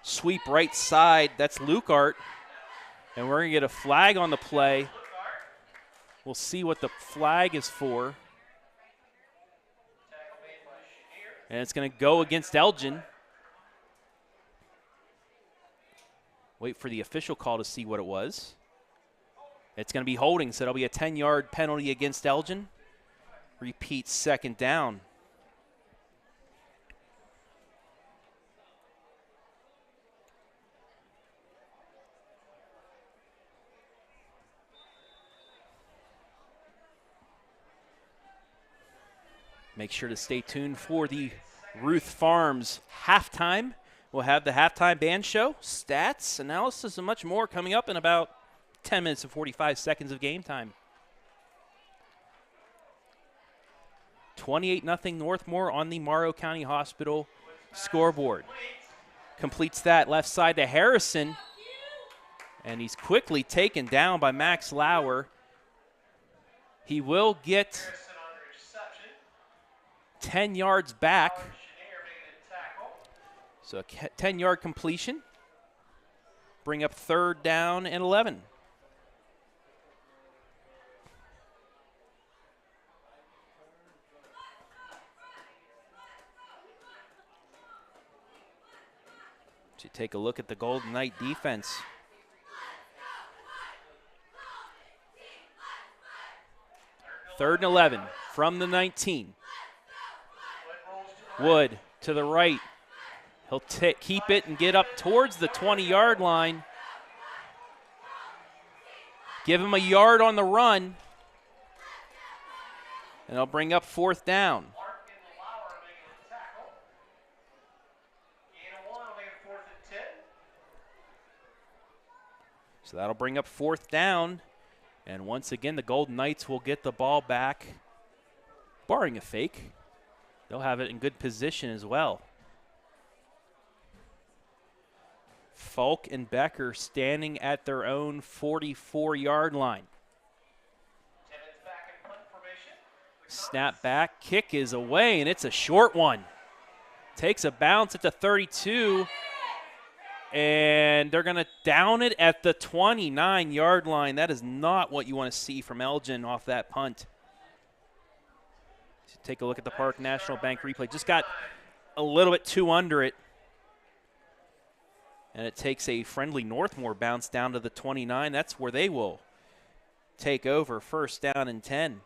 Sweep right side, that's Lukart. And we're going to get a flag on the play. We'll see what the flag is for. And it's going to go against Elgin. Wait for the official call to see what it was. It's going to be holding, so it'll be a 10-yard penalty against Elgin. Repeat, 2nd down. Make sure to stay tuned for the Ruth Farms halftime. We'll have the halftime band show, stats, analysis, and much more coming up in about 10 minutes and 45 seconds of game time. 28-0 Northmor on the Morrow County Hospital scoreboard. Completes that left side to Harrison, and he's quickly taken down by Max Lauer. He will get 10 yards back. So a 10-yard completion. Bring up 3rd down and 11. To take a look at the Golden Knight defense. Third and 11 from the 19. Wood to the right. He'll keep it and get up towards the 20-yard line. Give him a yard on the run. And they'll bring up 4th down. So that'll bring up 4th down. And once again, the Golden Knights will get the ball back, barring a fake. They'll have it in good position as well. Falk and Becker standing at their own 44-yard line. Snap back, kick is away, and it's a short one. Takes a bounce at the 32, and they're going to down it at the 29-yard line. That is not what you want to see from Elgin off that punt. Take a look at the Park National Bank replay. Just got a little bit too under it. And it takes a friendly Northmor bounce down to the 29. That's where they will take over. 1st down and 10.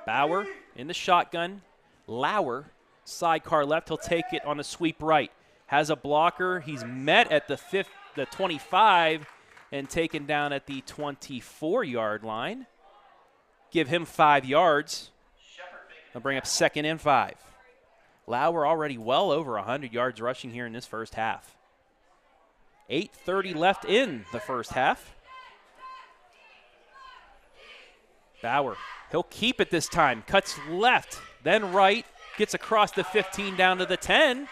Bauer in the shotgun. Lauer, sidecar left. He'll take it on a sweep right. Has a blocker. He's met at the 25 and taken down at the 24-yard line. Give him 5 yards. They'll bring up 2nd and 5. Lauer already well over 100 yards rushing here in this first half. 8:30 left in the first half. Bauer, he'll keep it this time. Cuts left, then right. Gets across the 15 down to the 10.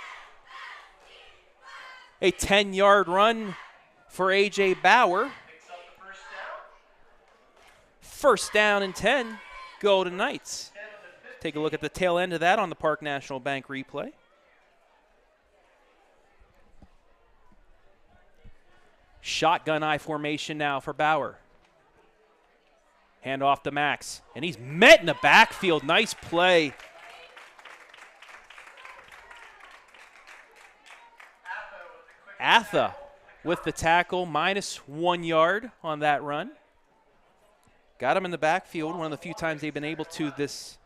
A 10-yard run for A.J. Bauer. 1st down and 10, Golden Knights. Take a look at the tail end of that on the Park National Bank replay. Shotgun I formation now for Bauer. Hand off to Max, and he's met in the backfield. Nice play. Atha with the tackle, -1 yard on that run. Got him in the backfield, one of the few times they've been able to this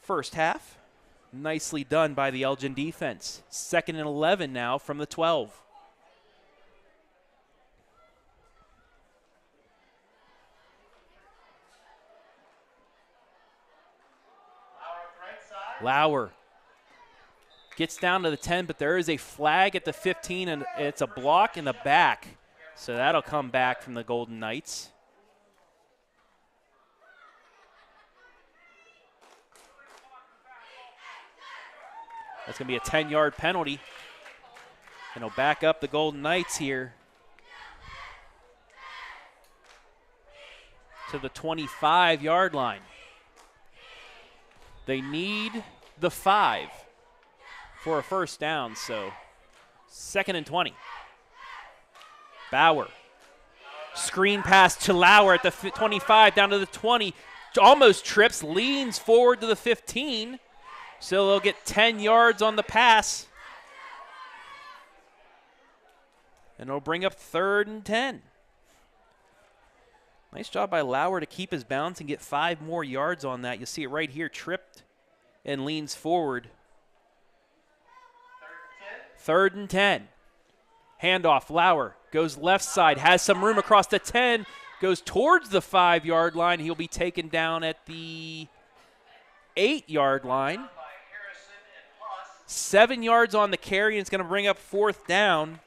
first half. Nicely done by the Elgin defense. 2nd and 11 now from the 12. Lauer gets down to the 10, but there is a flag at the 15, and it's a block in the back. So that'll come back from the Golden Knights. That's going to be a 10-yard penalty. And it'll back up the Golden Knights here to the 25-yard line. They need the 5 for a first down, so 2nd and 20. Bauer. Screen pass to Lauer at the 25, down to the 20. Almost trips, leans forward to the 15. So they'll get 10 yards on the pass. And it'll bring up 3rd and 10. Nice job by Lauer to keep his balance and get 5 more yards on that. You'll see it right here, tripped and leans forward. 3rd and 10. Handoff, Lauer goes left side, has some room across the 10, goes towards the 5-yard line. He'll be taken down at the 8-yard line. 7 yards on the carry, and it's going to bring up 4th down.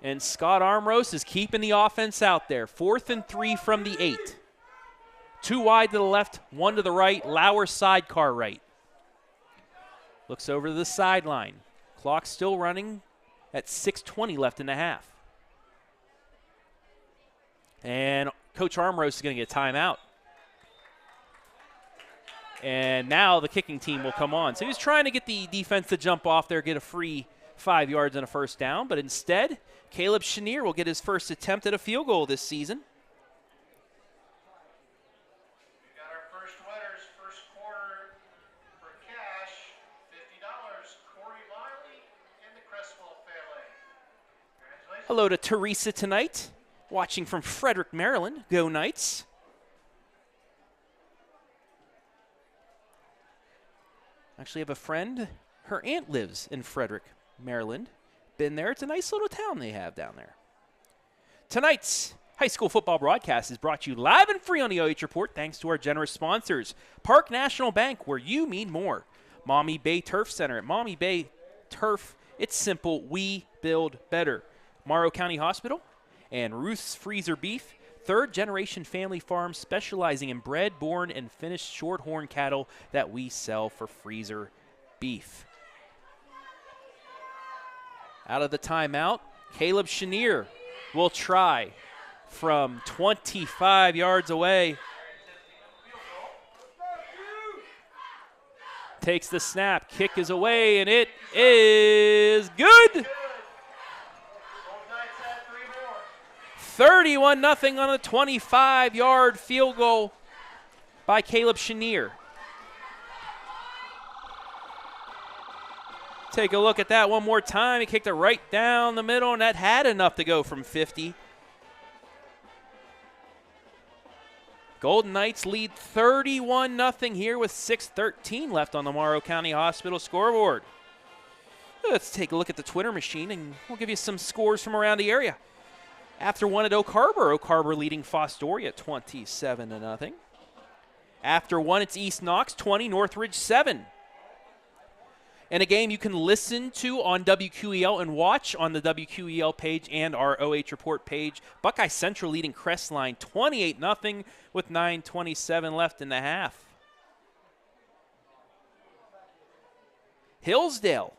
And Scott Armros is keeping the offense out there. 4th and 3 from the 8. 2 wide to the left, 1 to the right. Lauer sidecar right. Looks over to the sideline. Clock still running at 6:20 left in the half. And Coach Armros is going to get a timeout. And now the kicking team will come on. So he was trying to get the defense to jump off there, get a free 5 yards and a first down. But instead, Caleb Chenier will get his first attempt at a field goal this season. We got our first winners, first quarter for cash, $50, Corey Wiley and the Cresswell family. Congratulations. Hello to Teresa tonight, watching from Frederick, Maryland. Go Knights. Actually have a friend, her aunt lives in Frederick, Maryland. Been there. It's a nice little town they have down there. Tonight's high school football broadcast is brought to you live and free on the OH Report thanks to our generous sponsors. Park National Bank, where you mean more. Maumee Bay Turf Center. At Maumee Bay Turf, it's simple. We build better. Morrow County Hospital and Ruth's Freezer Beef. 3rd-generation family farm specializing in bred, born, and finished shorthorn cattle that we sell for freezer beef. Out of the timeout, Caleb Chenier will try from 25 yards away. Takes the snap, kick is away, and it is good. 31-0 on a 25-yard field goal by Caleb Chenier. Take a look at that one more time. He kicked it right down the middle, and that had enough to go from 50. Golden Knights lead 31-0 here with 6:13 left on the Morrow County Hospital scoreboard. Let's take a look at the Twitter machine, and we'll give you some scores from around the area. After one at Oak Harbor leading Fostoria 27-0. After one, it's East Knox 20, Northridge 7. And a game you can listen to on WQEL and watch on the WQEL page and our OH Report page. Buckeye Central leading Crestline 28-0 with 9:27 left in the half. Hillsdale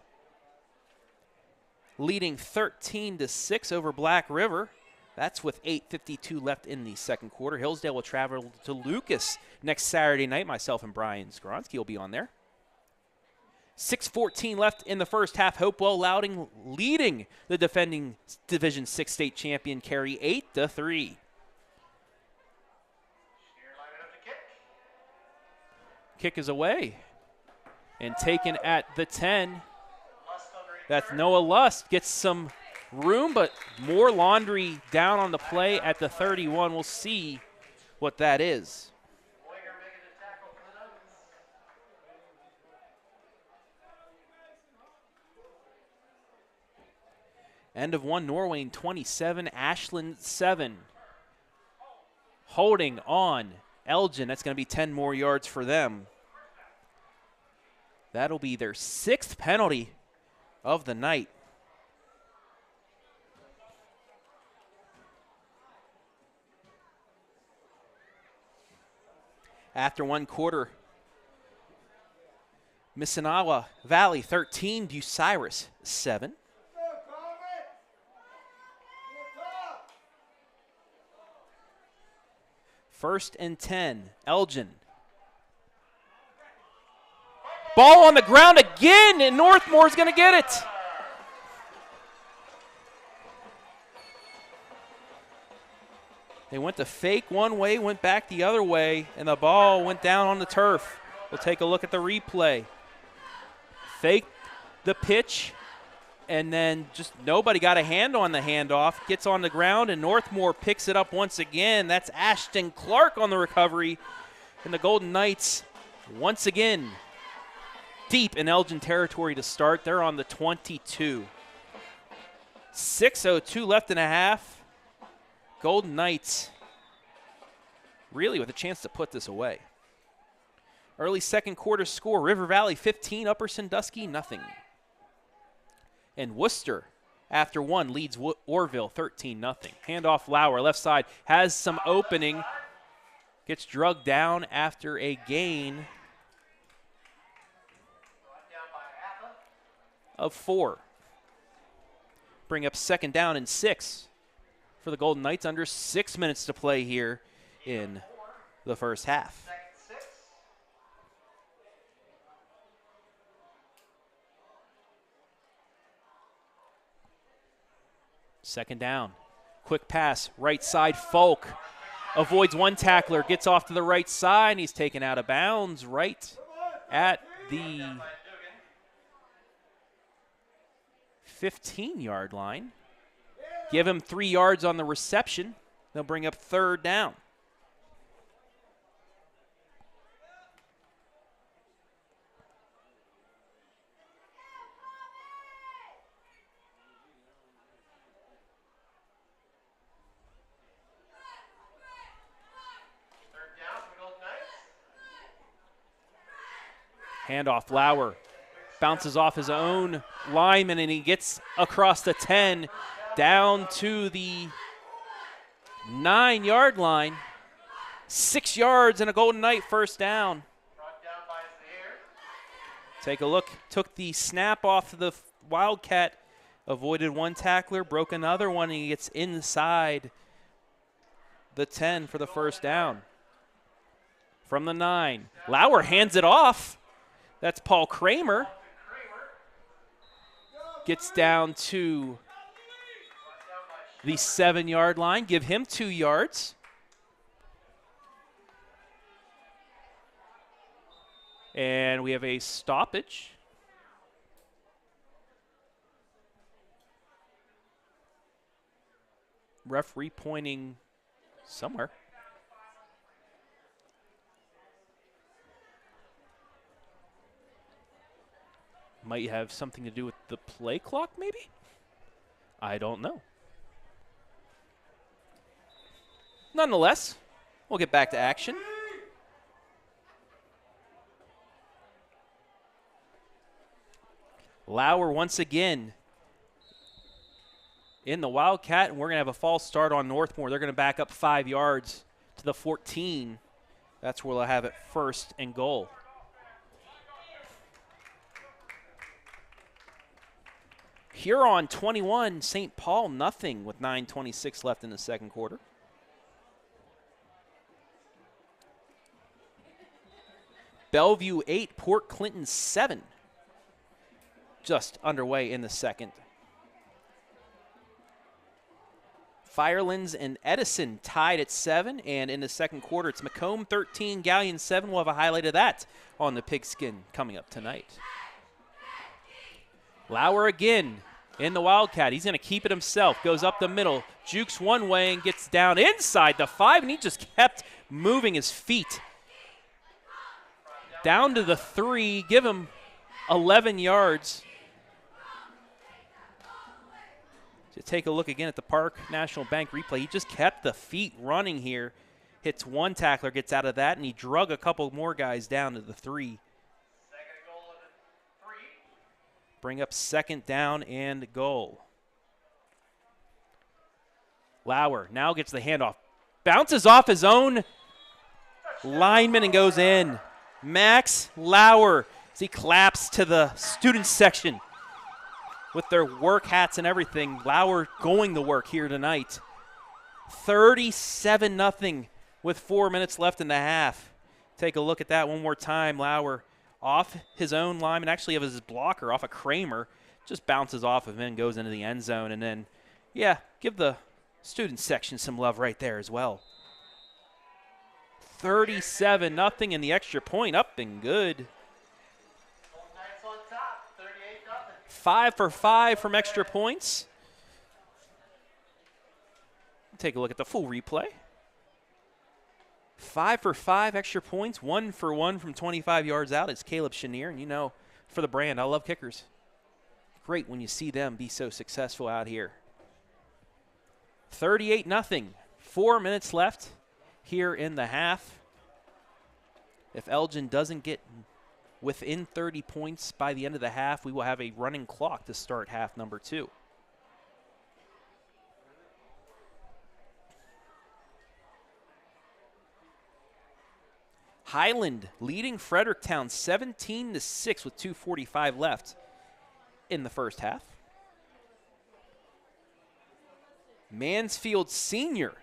leading 13-6 over Black River. That's with 8:52 left in the second quarter. Hillsdale will travel to Lucas next Saturday night. Myself and Brian Skronsky will be on there. 6:14 left in the first half. Hopewell Loudon leading the defending Division 6 state champion Cary 8-3. Kick is away and taken at the 10. That's Noah Lust. Gets some room, but more laundry down on the play at the 31. We'll see what that is. End of one, Norwayne 27, Ashland 7. Holding on Elgin. That's going to be 10 more yards for them. That'll be their 6th penalty of the night. After one quarter, Missonawa Valley 13, Bucyrus 7. First and 10, Elgin. Ball on the ground again, and Northmore's going to get it. They went to fake one way, went back the other way, and the ball went down on the turf. We'll take a look at the replay. Fake the pitch, and then just nobody got a hand on the handoff. Gets on the ground, and Northmor picks it up once again. That's Ashton Clark on the recovery. And the Golden Knights, once again, deep in Elgin territory to start. They're on the 22. 6:02 left in a half. Golden Knights really with a chance to put this away. Early second quarter score, River Valley 15, Upper Sandusky nothing. And Worcester, after one, leads Orville 13-0. Handoff Lauer, left side, has some opening. Gets drugged down after a gain of 4. Bring up second down and 6 for the Golden Knights. Under 6 minutes to play here in the first half. Second down. Quick pass, right side, Folk. Avoids one tackler, gets off to the right side, and he's taken out of bounds right at the 15-yard line. Give him 3 yards on the reception. They'll bring up third down. Handoff, Lauer bounces off his own lineman, and he gets across the 10 down to the 9-yard line. 6 yards and a Golden Knight first down. Take a look. Took the snap off the Wildcat, avoided one tackler, broke another one, and he gets inside the 10 for the first down. From the 9, Lauer hands it off. That's Paul Kramer. Gets down to the 7-yard line. Give him 2 yards. And we have a stoppage. Referee pointing somewhere. Might have something to do with the play clock, maybe? I don't know. Nonetheless, we'll get back to action. Lauer once again in the Wildcat, and we're going to have a false start on Northmor. They're going to back up 5 yards to the 14. That's where they'll have it first and goal. Huron 21, St. Paul nothing with 9:26 left in the second quarter. Bellevue 8, Port Clinton 7. Just underway in the second. Firelands and Edison tied at 7, and in the second quarter it's Macomb 13, Galleon 7. We'll have a highlight of that on the Pigskin coming up tonight. Lauer again in the Wildcat. He's going to keep it himself. Goes up the middle, jukes one way and gets down inside the 5, and he just kept moving his feet. Down to the 3, give him 11 yards. To take a look again at the Park National Bank replay, he just kept the feet running here. Hits one tackler, gets out of that, and he drug a couple more guys down to the 3. Second goal of the 3. Bring up second down and goal. Lauer now gets the handoff. Bounces off his own lineman and goes in. Max Lauer as he claps to the student section with their work hats and everything. Lauer going to work here tonight. 37-0 with 4 minutes left in the half. Take a look at that one more time. Lauer off his own lineman, actually of his blocker, off a Kramer. Just bounces off of him and goes into the end zone. And then, yeah, give the student section some love right there as well. 37-0 and the extra point up and good. Golden Knights on top, 38-0. 5 for 5 from extra points. Take a look at the full replay. 5 for 5 extra points, 1 for 1 from 25 yards out. It's Caleb Chenier, and you know, for the brand, I love kickers. Great when you see them be so successful out here. 38-0, 4 minutes left here in the half. If Elgin doesn't get within 30 points by the end of the half, we will have a running clock to start half number 2. Highland leading Fredericktown 17-6 with 2:45 left in the first half. Mansfield Senior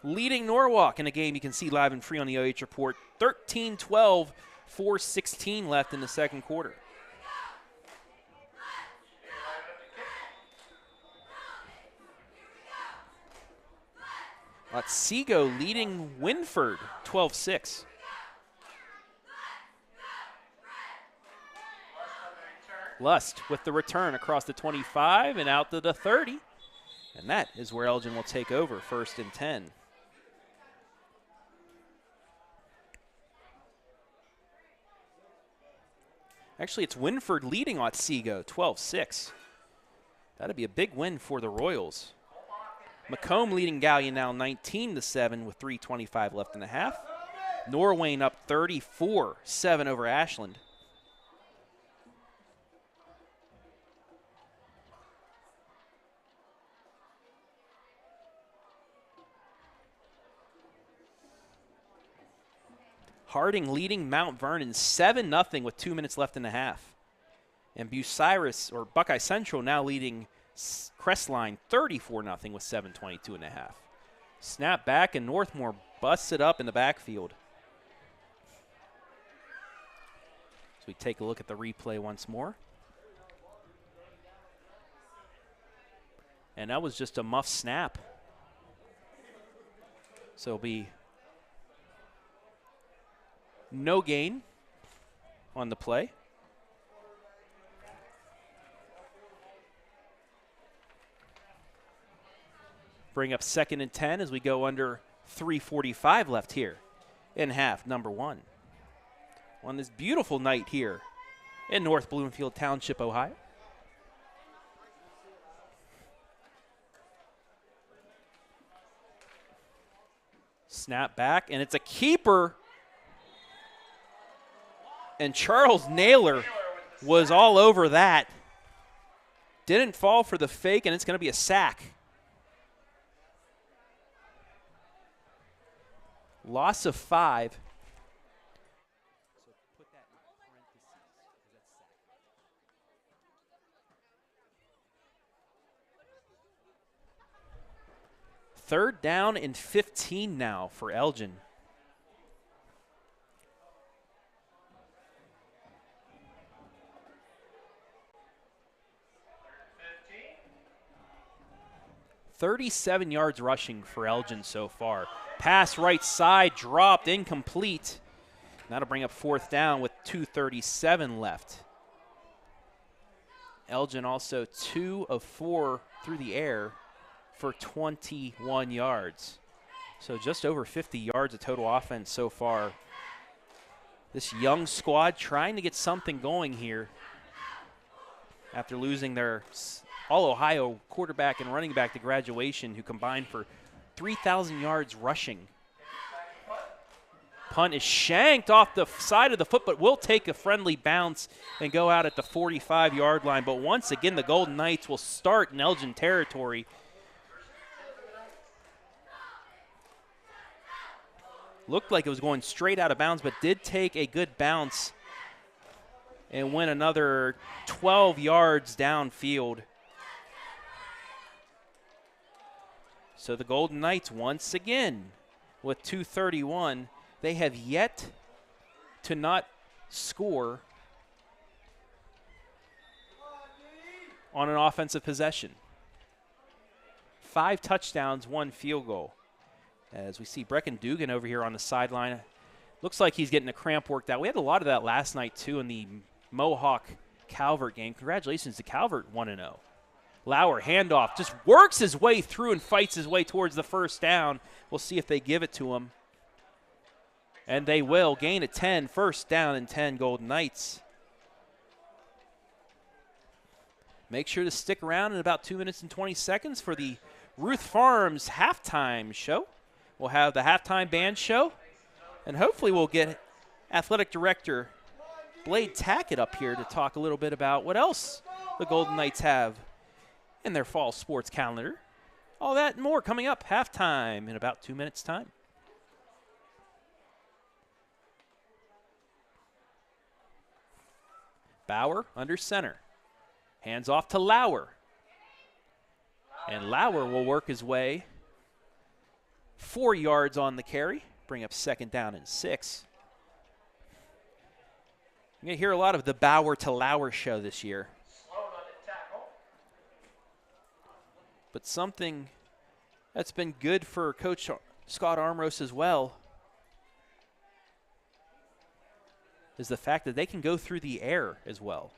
leading Norwalk in a game you can see live and free on the OH Report. 13-12, 4:16 left in the second quarter. Otsego leading Winford 12-6. Lust with the return across the 25 and out to the 30. And that is where Elgin will take over, 1st and 10. Actually, it's Winford leading Otsego, 12-6. That'd be a big win for the Royals. Macomb leading Gallion now 19-7 with 3:25 left in the half. Norwayne up 34-7 over Ashland. Harding leading Mount Vernon 7-0 with 2 minutes left in the half. And Bucyrus, or Buckeye Central, now leading Crestline 34-0 with 7:22 in the half. Snap back and Northmor busts it up in the backfield. So we take a look at the replay once more. And that was just a muff snap. So it'll be no gain on the play. Bring up 2nd and 10 as we go under 3:45 left here in half number 1. On this beautiful night here in North Bloomfield Township, Ohio. Snap back, and it's a keeper. And Charles Naylor was all over that. Didn't fall for the fake, and it's going to be a sack. Loss of 5. So put that in parentheses, because that's sack. 3rd down and 15 now for Elgin. $37 yards rushing for Elgin so far. Pass right side, dropped, incomplete. That'll bring up 4th down with 2:37 left. Elgin also 2 of 4 through the air for 21 yards. So just over 50 yards of total offense so far. This young squad trying to get something going here after losing their All-Ohio quarterback and running back to graduation who combined for 3,000 yards rushing. Punt is shanked off the side of the foot, but will take a friendly bounce and go out at the 45-yard line. But once again, the Golden Knights will start in Elgin territory. Looked like it was going straight out of bounds, but did take a good bounce and went another 12 yards downfield. So the Golden Knights once again with 2:31. They have yet to not score on an offensive possession. 5 touchdowns, 1 field goal. As we see Brecken Dugan over here on the sideline. Looks like he's getting a cramp worked out. We had a lot of that last night, too, in the Mohawk-Calvert game. Congratulations to Calvert, 1-0. Lauer, handoff, just works his way through and fights his way towards the first down. We'll see if they give it to him. And they will. Gain of 10, first down and 10, Golden Knights. Make sure to stick around in about 2 minutes and 20 seconds for the Ruth Farms halftime show. We'll have the halftime band show, and hopefully we'll get athletic director Blade Tackett up here to talk a little bit about what else the Golden Knights have in their fall sports calendar. All that and more coming up halftime in about 2 minutes' time. Bauer under center. Hands off to Lauer. And Lauer will work his way 4 yards on the carry. Bring up second down and 6. You're going to hear a lot of the Bauer to Lauer show this year. But something that's been good for Coach Scott Armros as well is the fact that they can go through the air as well.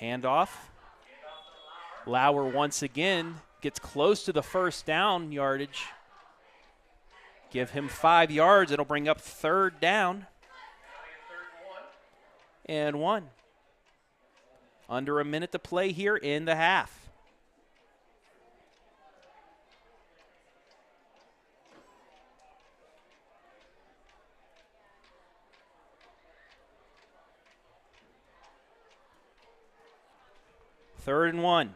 Handoff. Lauer once again gets close to the first down yardage. Give him 5 yards. It'll bring up third down. And 1. Under a minute to play here in the half. Third and 1.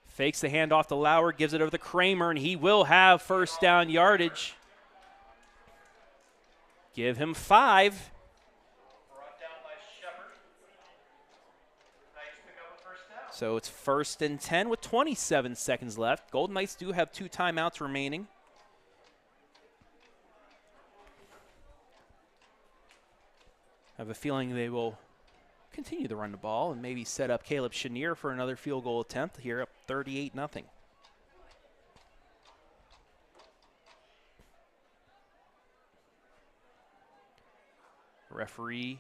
Fakes the handoff to Lauer, gives it over to Kramer, and he will have first down yardage. Give him 5. Brought down by Shepard. Knights pick up a first down. So it's first and 10 with 27 seconds left. Golden Knights do have 2 timeouts remaining. I have a feeling they will continue to run the ball and maybe set up Caleb Chenier for another field goal attempt here up 38-0. Referee.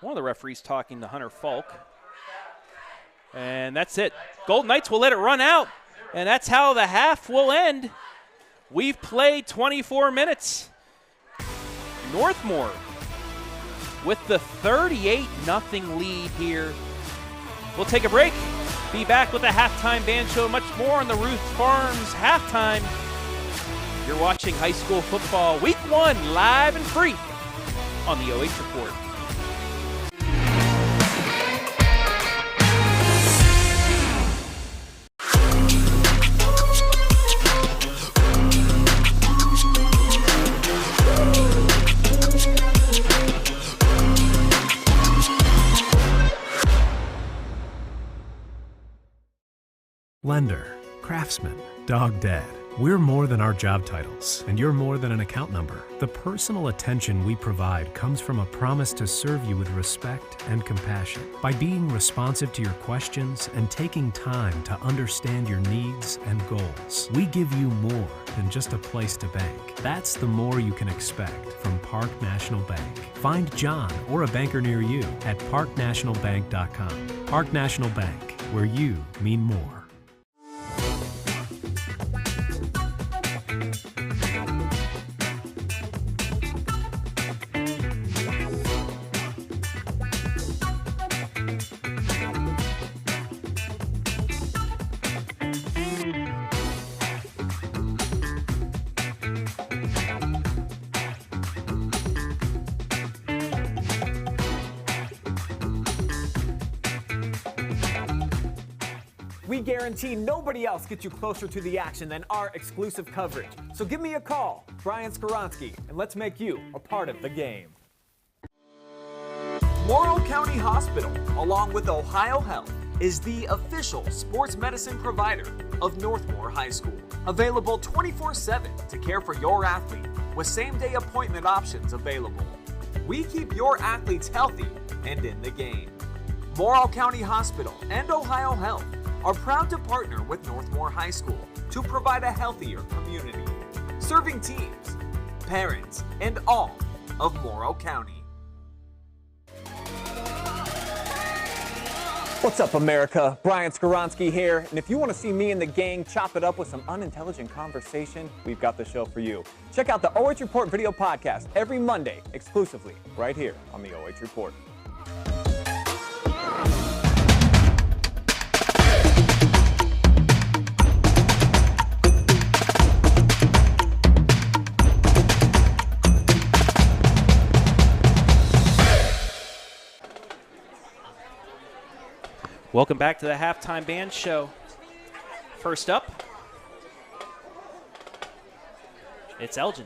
One of the referees talking to Hunter Falk. And that's it. Golden Knights will let it run out. And that's how the half will end. We've played 24 minutes. Northmor with the 38-0 lead here. We'll take a break. Be back with the halftime band show. Much more on the Ruth Farms halftime. You're watching high school football week 1 live and free on the OH Report. Lender, craftsman, dog dad. We're more than our job titles, and you're more than an account number. The personal attention we provide comes from a promise to serve you with respect and compassion. By being responsive to your questions and taking time to understand your needs and goals, we give you more than just a place to bank. That's the more you can expect from Park National Bank. Find John or a banker near you at parknationalbank.com. Park National Bank, where you mean more. We guarantee nobody else gets you closer to the action than our exclusive coverage. So give me a call, Brian Skoronsky, and let's make you a part of the game. Morrow County Hospital, along with Ohio Health, is the official sports medicine provider of Northmor High School. Available 24/7 to care for your athlete with same-day appointment options available. We keep your athletes healthy and in the game. Morrow County Hospital and Ohio Health are proud to partner with Northmor High School to provide a healthier community, serving teams, parents, and all of Morrow County. What's up, America? Brian Skoronsky here, and if you want to see me and the gang chop it up with some unintelligent conversation, we've got the show for you. Check out the OH Report video podcast every Monday, exclusively right here on the OH Report. Welcome back to the Halftime Band Show. First up, it's Elgin.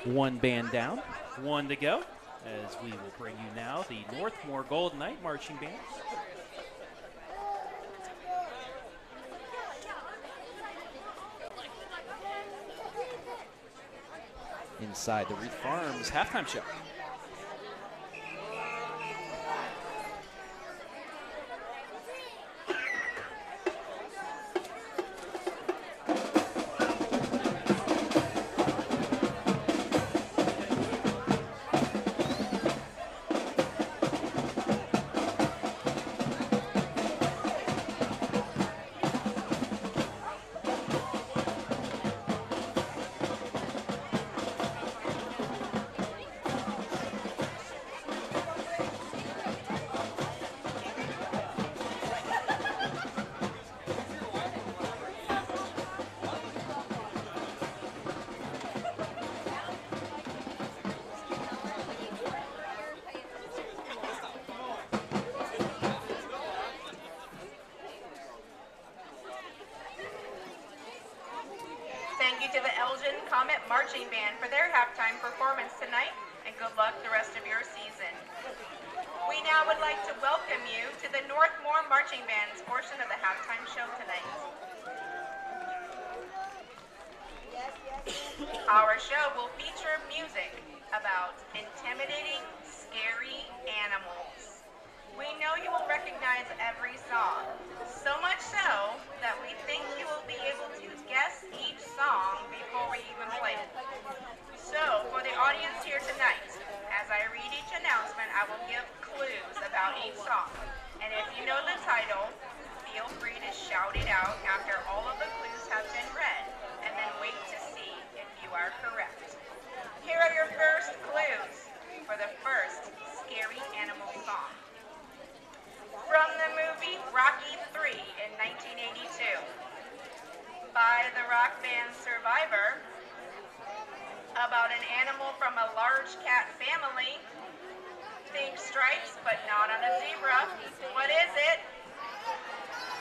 One band down, one to go, as we will bring you now the Northmor Golden Knight Marching Band. Inside the Ruth Farms halftime show. Thank you to the Elgin Comet Marching Band for their halftime performance tonight, and good luck the rest of your season. We now would like to welcome you to the Northmor Marching Band's portion of the halftime show tonight. Our show will feature music about intimidating, scary animals. We know you will recognize every song, so much so that we think you will be able to guess each song before we even play it. So, for the audience here tonight, as I read each announcement, I will give clues about each song. And if you know the title, feel free to shout it out after all of the clues have been read, and then wait to see if you are correct. Here are your first clues for the first scary animal song. From the movie Rocky III in 1982, by the rock band Survivor, about an animal from a large cat family. Think stripes, but not on a zebra. What is it?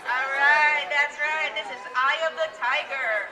All right, that's right. This is Eye of the Tiger.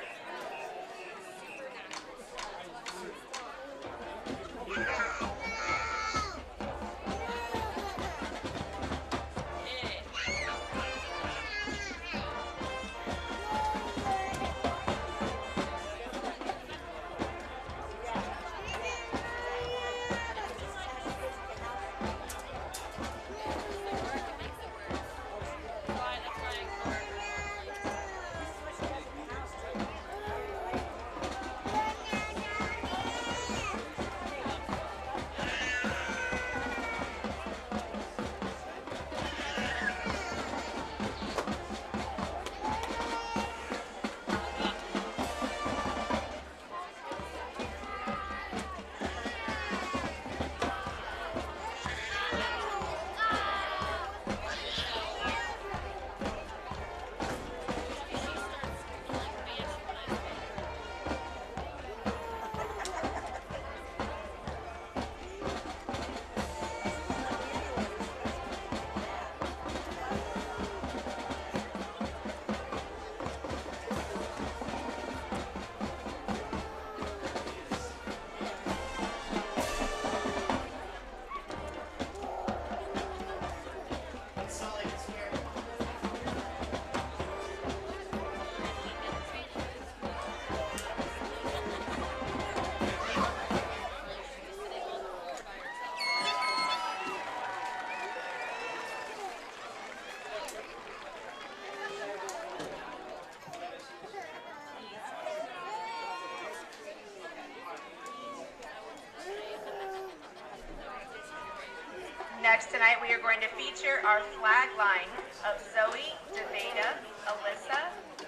Next tonight, we are going to feature our flag line of Zoe, Daveda, Alyssa,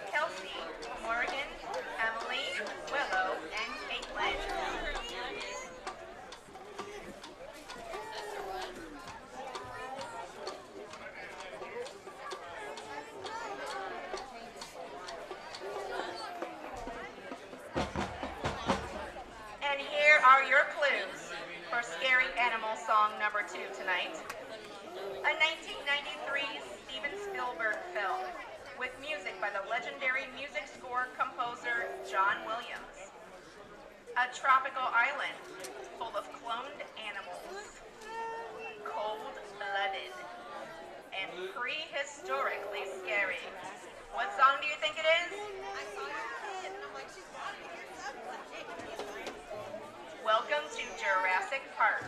Kelsey, Morgan, Emily, Willow, and Caitlin. And here are your clues for Scary Animal Song number 2 tonight. A 1993 Steven Spielberg film with music by the legendary music score composer John Williams. A tropical island full of cloned animals, cold-blooded, and prehistorically scary. What song do you think it is? Welcome to Jurassic Park.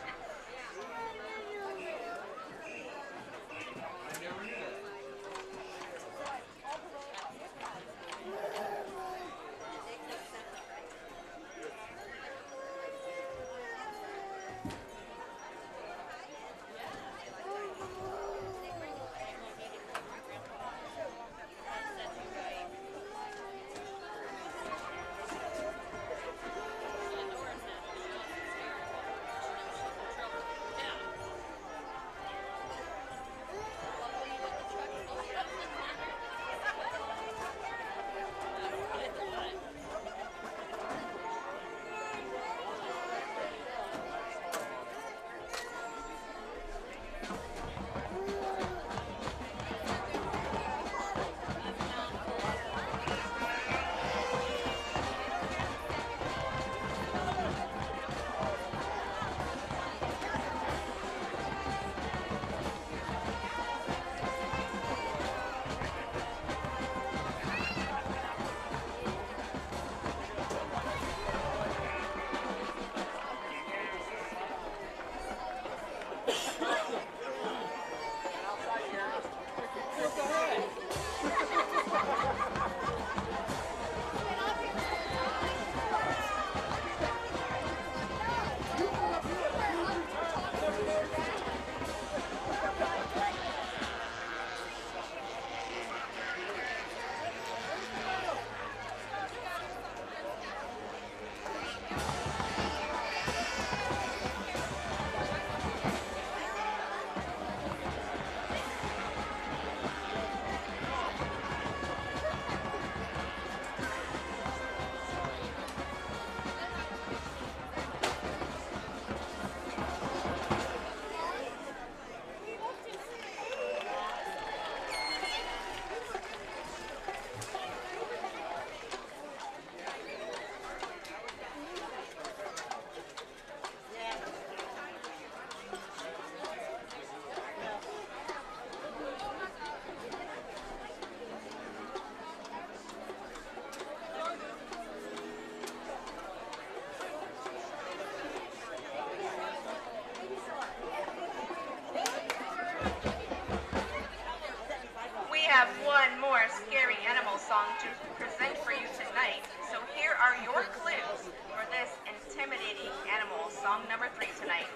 Have one more scary animal song to present for you tonight, so here are your clues for this intimidating animal song number 3 tonight.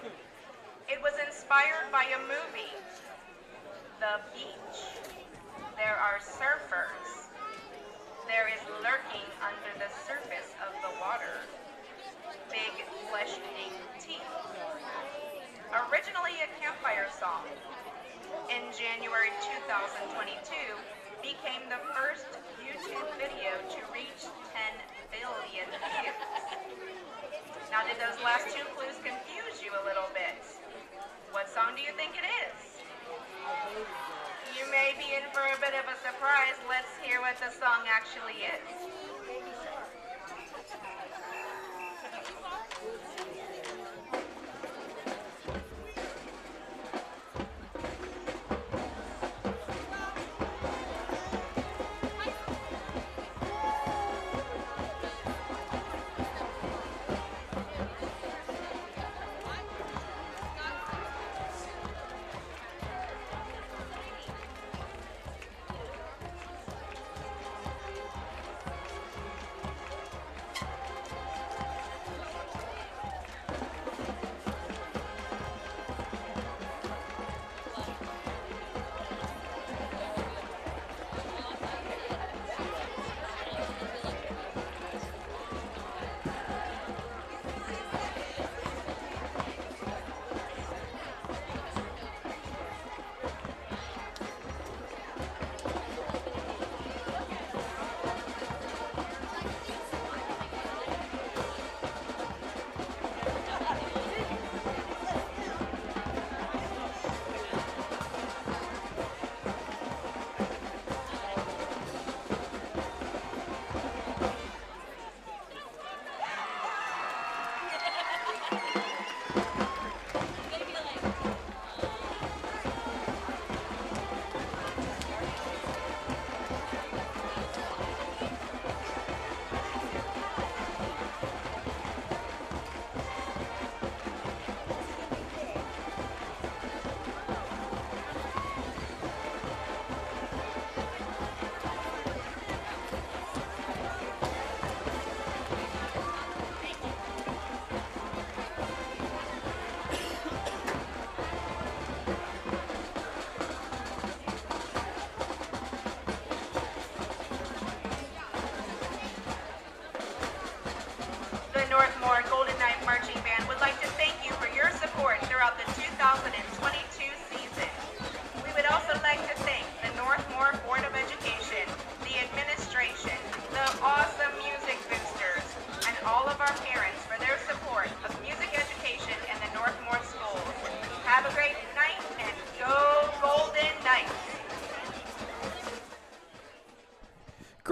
It was inspired by a movie, The Beach. There are surfers. There is lurking under the surface of the water. Big flesh-eating teeth. Originally a campfire song, in January 2022, became the first YouTube video to reach 10 billion views. Now, did those last 2 clues confuse you a little bit? What song do you think it is? You may be in for a bit of a surprise. Let's hear what the song actually is.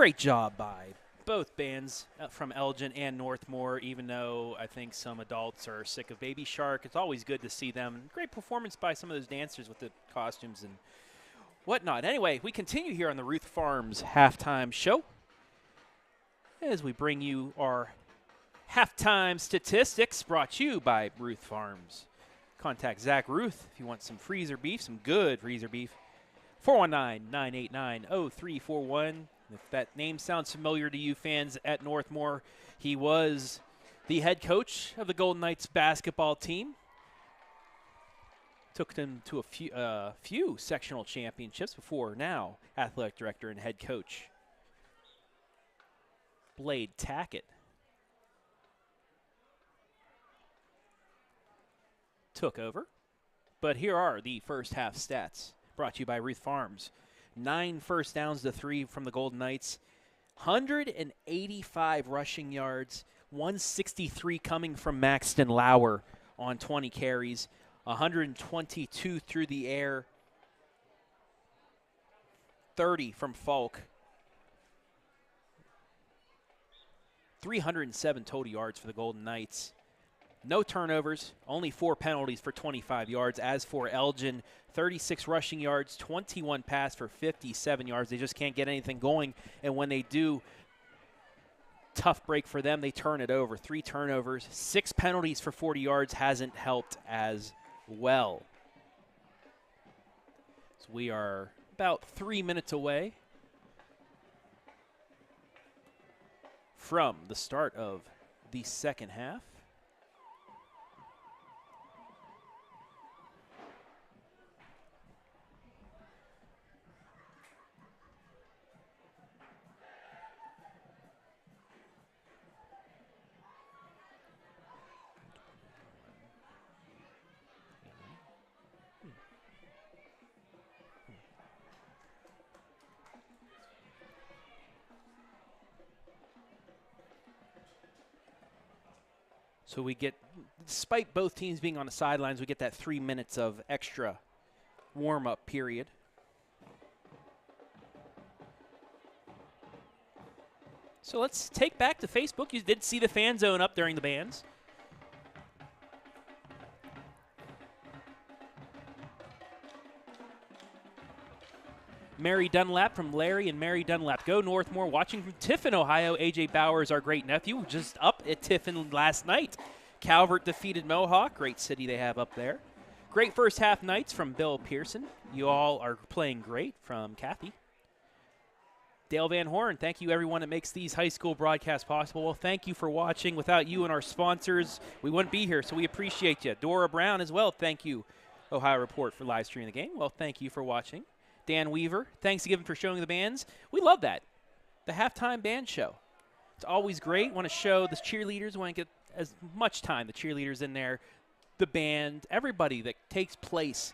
great job by both bands from Elgin and Northmor, even though I think some adults are sick of Baby Shark. It's always good to see them. Great performance by some of those dancers with the costumes and whatnot. Anyway, we continue here on the Ruth Farms halftime show as we bring you our halftime statistics brought to you by Ruth Farms. Contact Zach Ruth if you want some freezer beef, some good freezer beef. 419-989-0341. If that name sounds familiar to you fans at Northmor, he was the head coach of the Golden Knights basketball team. Took them to a few sectional championships before now athletic director and head coach Blade Tackett took over. But here are the first half stats brought to you by Ruth Farms. 9 first downs to 3 from the Golden Knights. 185 rushing yards. 163 coming from Maxton Lauer on 20 carries. 122 through the air. 30 from Falk. 307 total yards for the Golden Knights. No turnovers, only 4 penalties for 25 yards. As for Elgin, 36 rushing yards, 21 pass for 57 yards. They just can't get anything going, and when they do, tough break for them. They turn it over. 3 turnovers, 6 penalties for 40 yards hasn't helped as well. So we are about 3 minutes away from the start of the second half. So we get, despite both teams being on the sidelines, we get that 3 minutes of extra warm-up period. So let's take back to Facebook. You did see the fan zone up during the bands. Mary Dunlap from Larry and Mary Dunlap. Go Northmor. Watching from Tiffin, Ohio. AJ Bowers, our great nephew, just up at Tiffin last night. Calvert defeated Mohawk. Great city they have up there. Great first half nights from Bill Pearson. You all are playing great from Kathy. Dale Van Horn, thank you everyone that makes these high school broadcasts possible. Well, thank you for watching. Without you and our sponsors, we wouldn't be here, so we appreciate you. Dora Brown as well, thank you. Ohio Report for live streaming the game. Well, thank you for watching. Dan Weaver, thanks again for showing the bands. We love that. The halftime band show. It's always great. Want to show the cheerleaders, want to get as much time, the cheerleaders in there, the band, everybody that takes place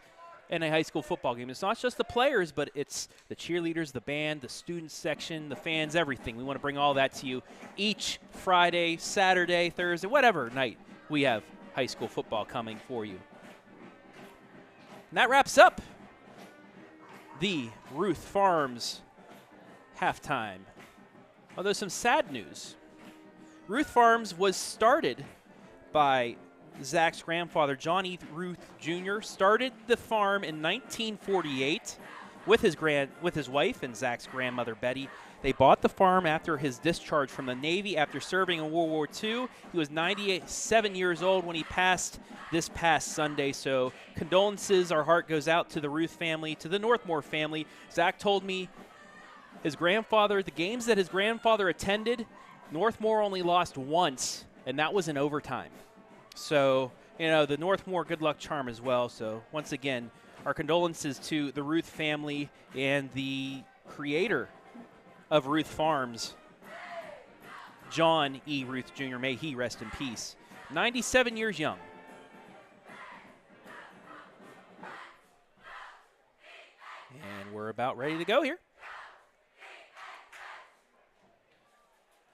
in a high school football game. It's not just the players, but it's the cheerleaders, the band, the student section, the fans, everything. We want to bring all that to you each Friday, Saturday, Thursday, whatever night we have high school football coming for you. And that wraps up the Ruth Farms halftime. Although some sad news. Ruth Farms was started by Zach's grandfather, John E. Ruth Jr. Started the farm in 1948 with his wife and Zach's grandmother, Betty. They bought the farm after his discharge from the Navy after serving in World War II. He was 97 years old when he passed this past Sunday. So condolences, our heart goes out to the Ruth family, to the Northmor family. Zach told me his grandfather, the games that his grandfather attended, Northmor only lost once, and that was in overtime. So, you know, the Northmor good luck charm as well. So once again, our condolences to the Ruth family and the creator of Ruth Farms, John E. Ruth Jr. May he rest in peace. 97 years young. And we're about ready to go here.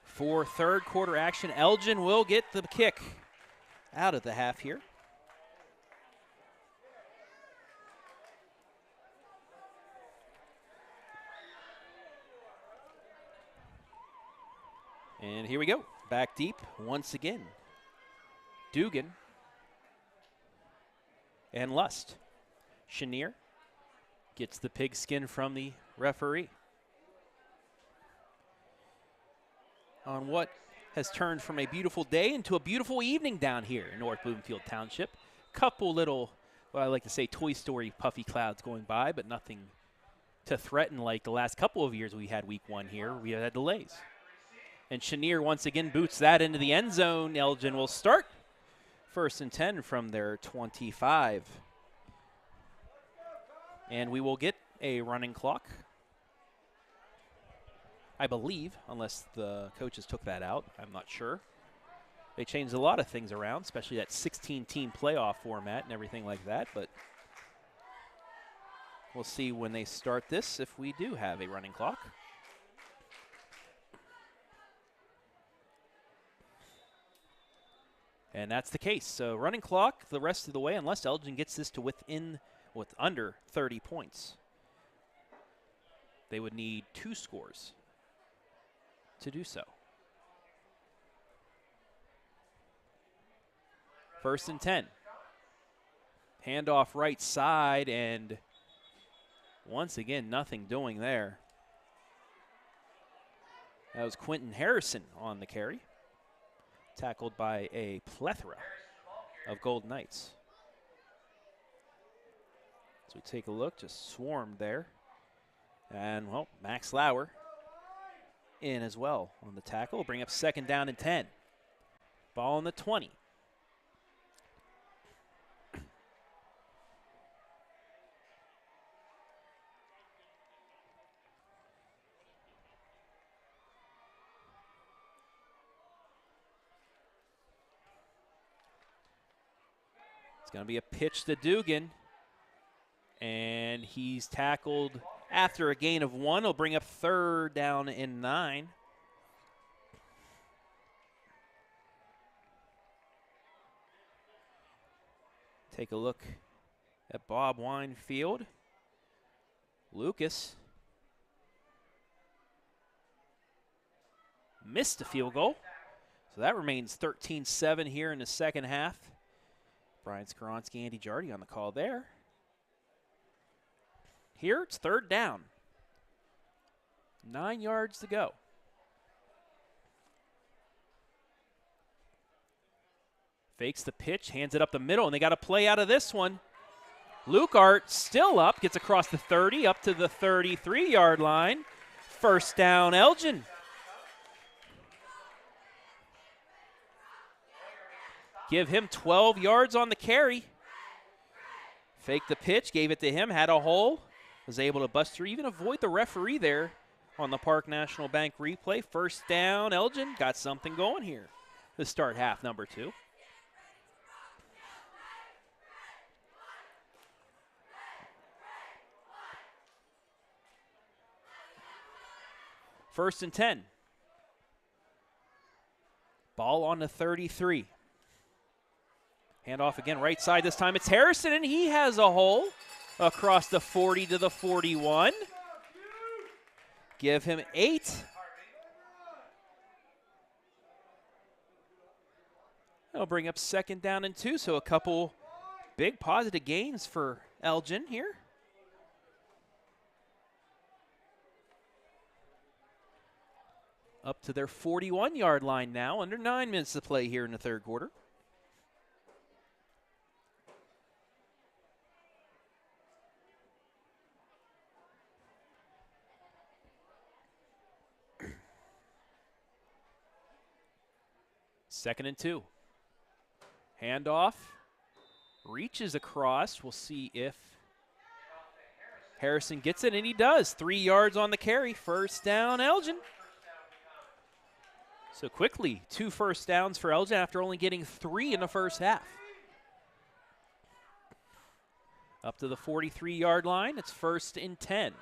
For third quarter action, Elgin will get the kick out of the half here. And here we go. Back deep once again. Dugan and Lust. Chenier gets the pigskin from the referee. On what has turned from a beautiful day into a beautiful evening down here in North Bloomfield Township. Couple little, what I like to say, Toy Story puffy clouds going by, but nothing to threaten like the last couple of years we had week 1 here. We had delays. And Chenier once again boots that into the end zone. Elgin will start 1st and 10 from their 25. And we will get a running clock, I believe, unless the coaches took that out. I'm not sure. They changed a lot of things around, especially that 16-team playoff format and everything like that. But we'll see when they start this if we do have a running clock. And that's the case. So running clock the rest of the way, unless Elgin gets this to with under 30 points. They would need 2 scores to do so. 1st and 10. Handoff right side, and once again, nothing doing there. That was Quentin Harrison on the carry, tackled by a plethora of Golden Knights. So we take a look, just swarmed there. And, well, Max Lauer in as well on the tackle. Will bring up 2nd down and 10. Ball on the 20. It's going to be a pitch to Dugan. And he's tackled after a gain of 1. He'll bring up 3rd down and 9. Take a look at Bob Winefield. Lucas missed a field goal. So that remains 13-7 here in the second half. Brian Skoronsky, Andy Jardy on the call there. Here it's 3rd down. 9 yards to go. Fakes the pitch, hands it up the middle, and they got a play out of this one. Lukart still up, gets across the 30, up to the 33-yard line. 1st down, Elgin. Give him 12 yards on the carry. Faked the pitch, gave it to him, had a hole. Was able to bust through, even avoid the referee there on the Park National Bank replay. 1st down, Elgin got something going here to start half number 2. First and 10. Ball on the 33. Handoff again, right side this time. It's Harrison, and he has a hole across the 40 to the 41. Give him 8. That'll bring up 2nd down and 2, so a couple big positive gains for Elgin here. Up to their 41-yard line now, under 9 minutes to play here in the 3rd quarter. Second and 2. Handoff. Reaches across. We'll see if Harrison gets it, and he does. 3 yards on the carry. 1st down, Elgin. So quickly, 2 first downs for Elgin after only getting 3 in the first half. Up to the 43-yard line. It's 1st and 10.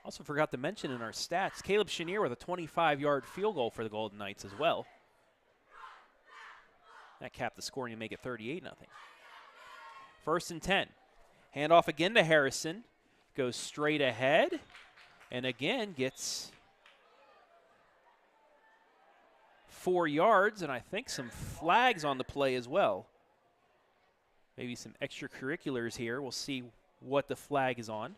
Also forgot to mention in our stats, Caleb Chenier with a 25-yard field goal for the Golden Knights as well. That capped the score and you make it 38-0. 1st and 10. Handoff again to Harrison. Goes straight ahead. And again gets 4 yards. And I think some flags on the play as well. Maybe some extracurriculars here. We'll see what the flag is on.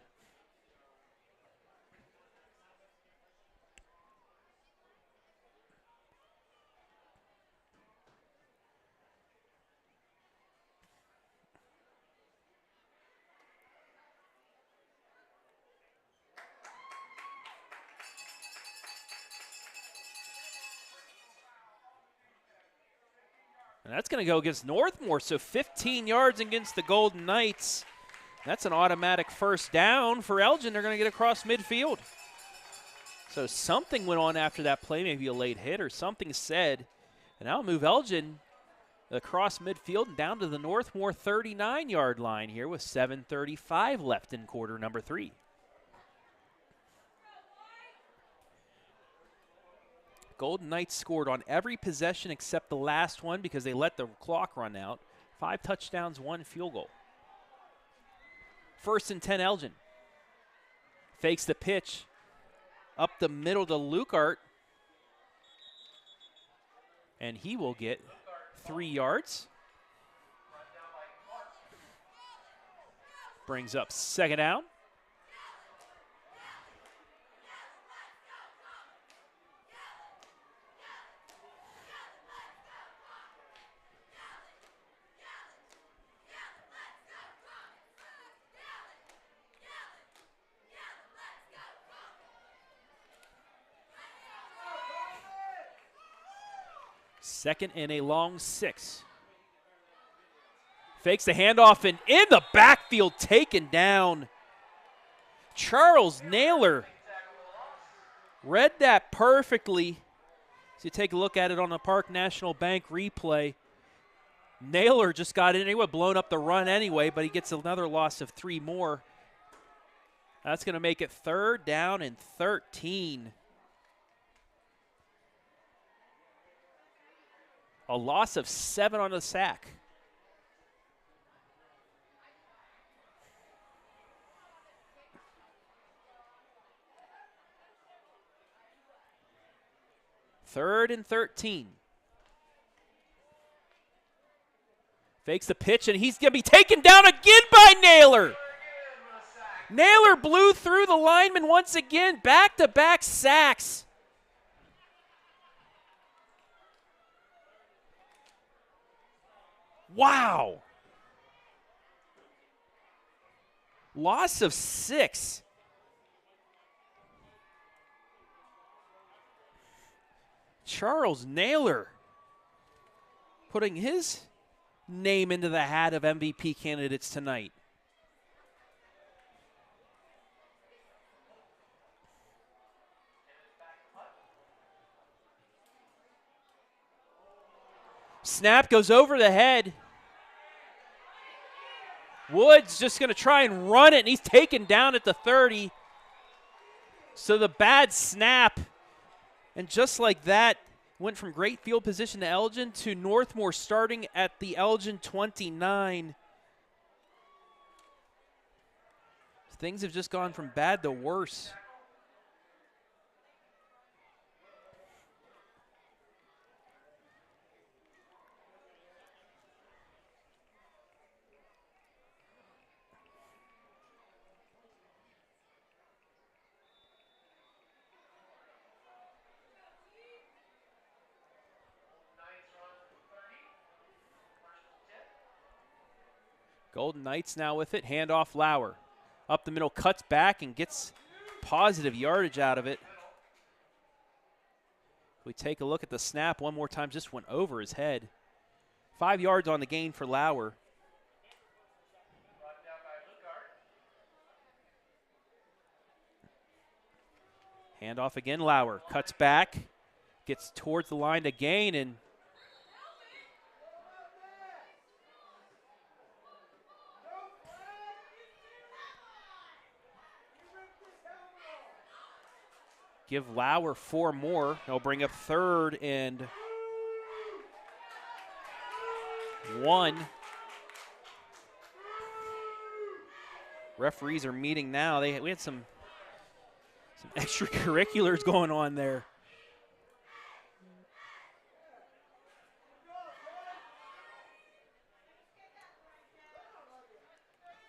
And that's going to go against Northmor, so 15 yards against the Golden Knights. That's an automatic first down for Elgin. They're going to get across midfield. So something went on after that play, maybe a late hit or something said. And that'll move Elgin across midfield and down to the Northmor 39-yard line here with 7:35 left in quarter number 3. Golden Knights scored on every possession except the last one because they let the clock run out. 5 touchdowns, 1 field goal. 1st and 10 Elgin. Fakes the pitch. Up the middle to Lukart. And he will get 3 yards. Brings up 2nd down. Second and a long 6. Fakes the handoff and in the backfield taken down. Charles Naylor read that perfectly. So you take a look at it on the Park National Bank replay. Naylor just got in. He would have blown up the run anyway, but he gets another loss of 3 more. That's going to make it 3rd down and 13. A loss of 7 on the sack. Third and 13. Fakes the pitch, and he's going to be taken down again by Naylor. Naylor blew through the lineman once again. Back-to-back sacks. Wow. Loss of 6. Charles Naylor putting his name into the hat of MVP candidates tonight. Snap goes over the head. Woods just going to try and run it, and he's taken down at the 30. So the bad snap, and just like that, went from great field position to Elgin to Northmor starting at the Elgin 29. Things have just gone from bad to worse. Golden Knights now with it. Handoff Lauer. Up the middle, cuts back and gets positive yardage out of it. We take a look at the snap one more time, just went over his head. 5 yards on the gain for Lauer. Handoff again, Lauer. Cuts back, gets towards the line to gain, and give Lauer 4 more. He'll bring up 3rd and 1. Referees are meeting now. We had some extracurriculars going on there.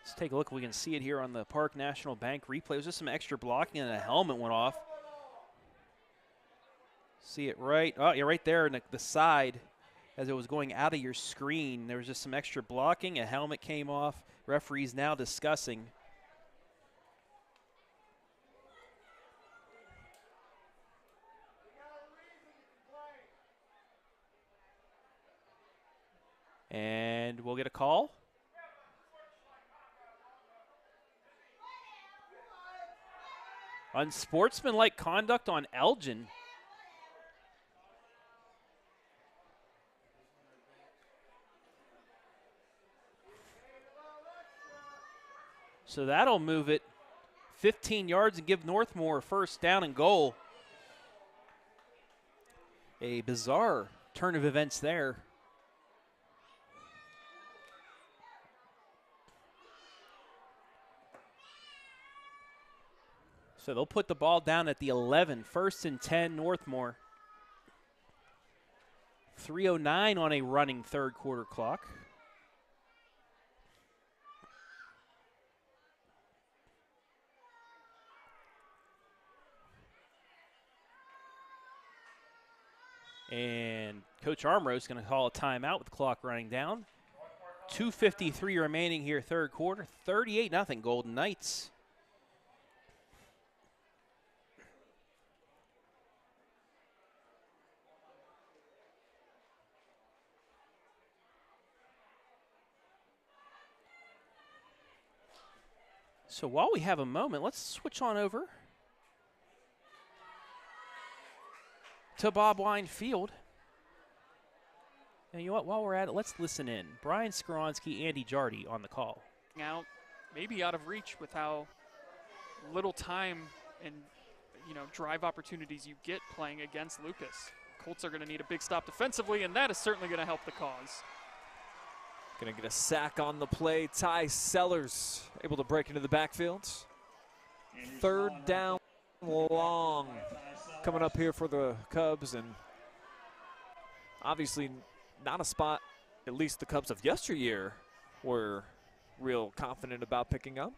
Let's take a look if we can see it here on the Park National Bank replay. It was just some extra blocking and a helmet went off. See it right, oh yeah, right there in the side as it was going out of your screen. There was just some extra blocking, a helmet came off. Referees now discussing. And we'll get a call. Unsportsmanlike conduct on Elgin. So that'll move it 15 yards and give Northmor a first down and goal. A bizarre turn of events there. So they'll put the ball down at the 11, 1st and 10, Northmor. 3:09 on a running third quarter clock. And Coach Armrow is going to call a timeout with the clock running down. 2:53 remaining here, third quarter. 38-0 Golden Knights. So while we have a moment, let's switch on over to Bob Wine Field. And you know what, while we're at it, let's listen in. Brian Skoronsky, Andy Jardy on the call. Out, maybe out of reach with how little time and drive opportunities you get playing against Lucas. Colts are going to need a big stop defensively, and that is certainly going to help the cause. Going to get a sack on the play. Ty Sellers able to break into the backfield. Third down long coming up here for the Cubs, and obviously not a spot at least the Cubs of yesteryear were real confident about picking up.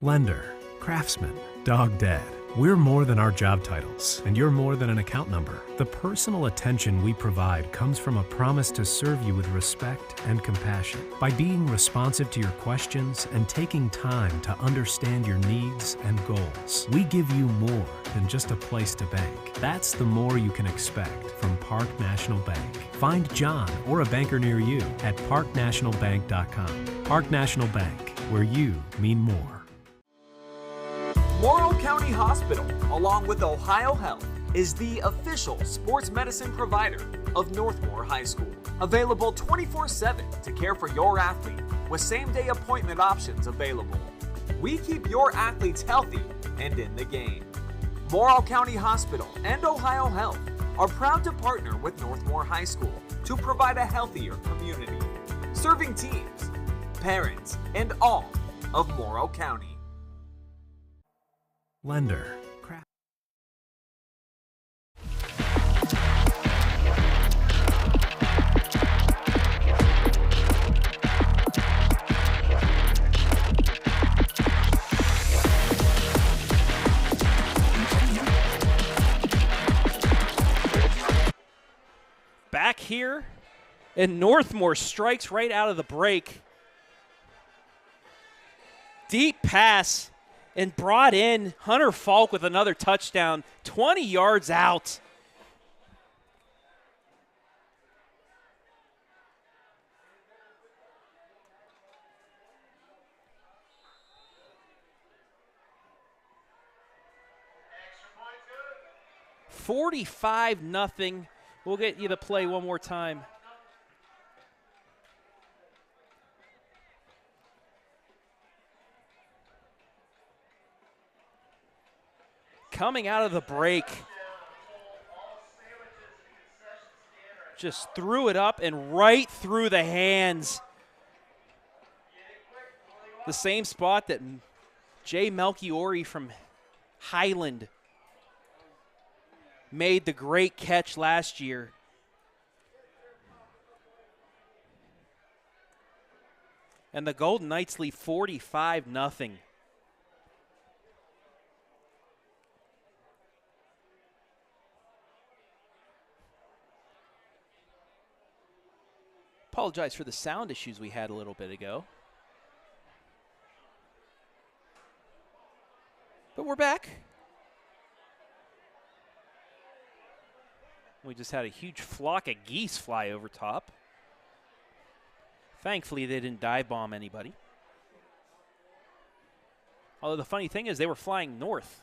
Lender, craftsman, dog dad. We're more than our job titles, and you're more than an account number. The personal attention we provide comes from a promise to serve you with respect and compassion. By being responsive to your questions and taking time to understand your needs and goals, we give you more than just a place to bank. That's the more you can expect from Park National Bank. Find John or a banker near you at parknationalbank.com. Park National Bank, where you mean more. Morrow County Hospital, along with Ohio Health, is the official sports medicine provider of Northmor High School. Available 24/7 to care for your athlete with same-day appointment options available. We keep your athletes healthy and in the game. Morrow County Hospital and Ohio Health are proud to partner with Northmor High School to provide a healthier community, serving teams, parents, and all of Morrow County. Lender. Back here, and Northmor strikes right out of the break. Deep pass. And brought in Hunter Falk with another touchdown, 20 yards out. Extra point good. 45-0. We'll get you the play one more time. Coming out of the break, just threw it up and right through the hands. The same spot that Jay Melchiori from Highland made the great catch last year. And the Golden Knights lead 45-0. Apologize for the sound issues we had a little bit ago. But we're back. We just had a huge flock of geese fly over top. Thankfully, they didn't dive bomb anybody. Although the funny thing is they were flying north.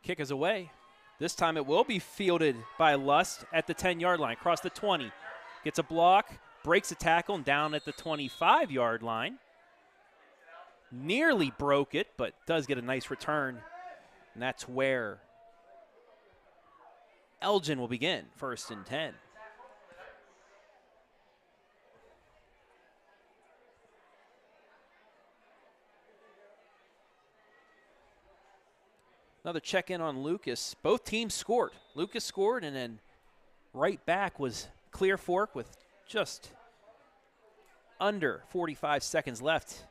Kick is away. This time it will be fielded by Lust at the 10-yard line, across the 20. Gets a block, breaks a tackle, and down at the 25-yard line. Nearly broke it, but does get a nice return. And that's where Elgin will begin, 1st and 10. Another check-in on Lucas. Both teams scored. Lucas scored, and then right back was Clear Fork with just under 45 seconds left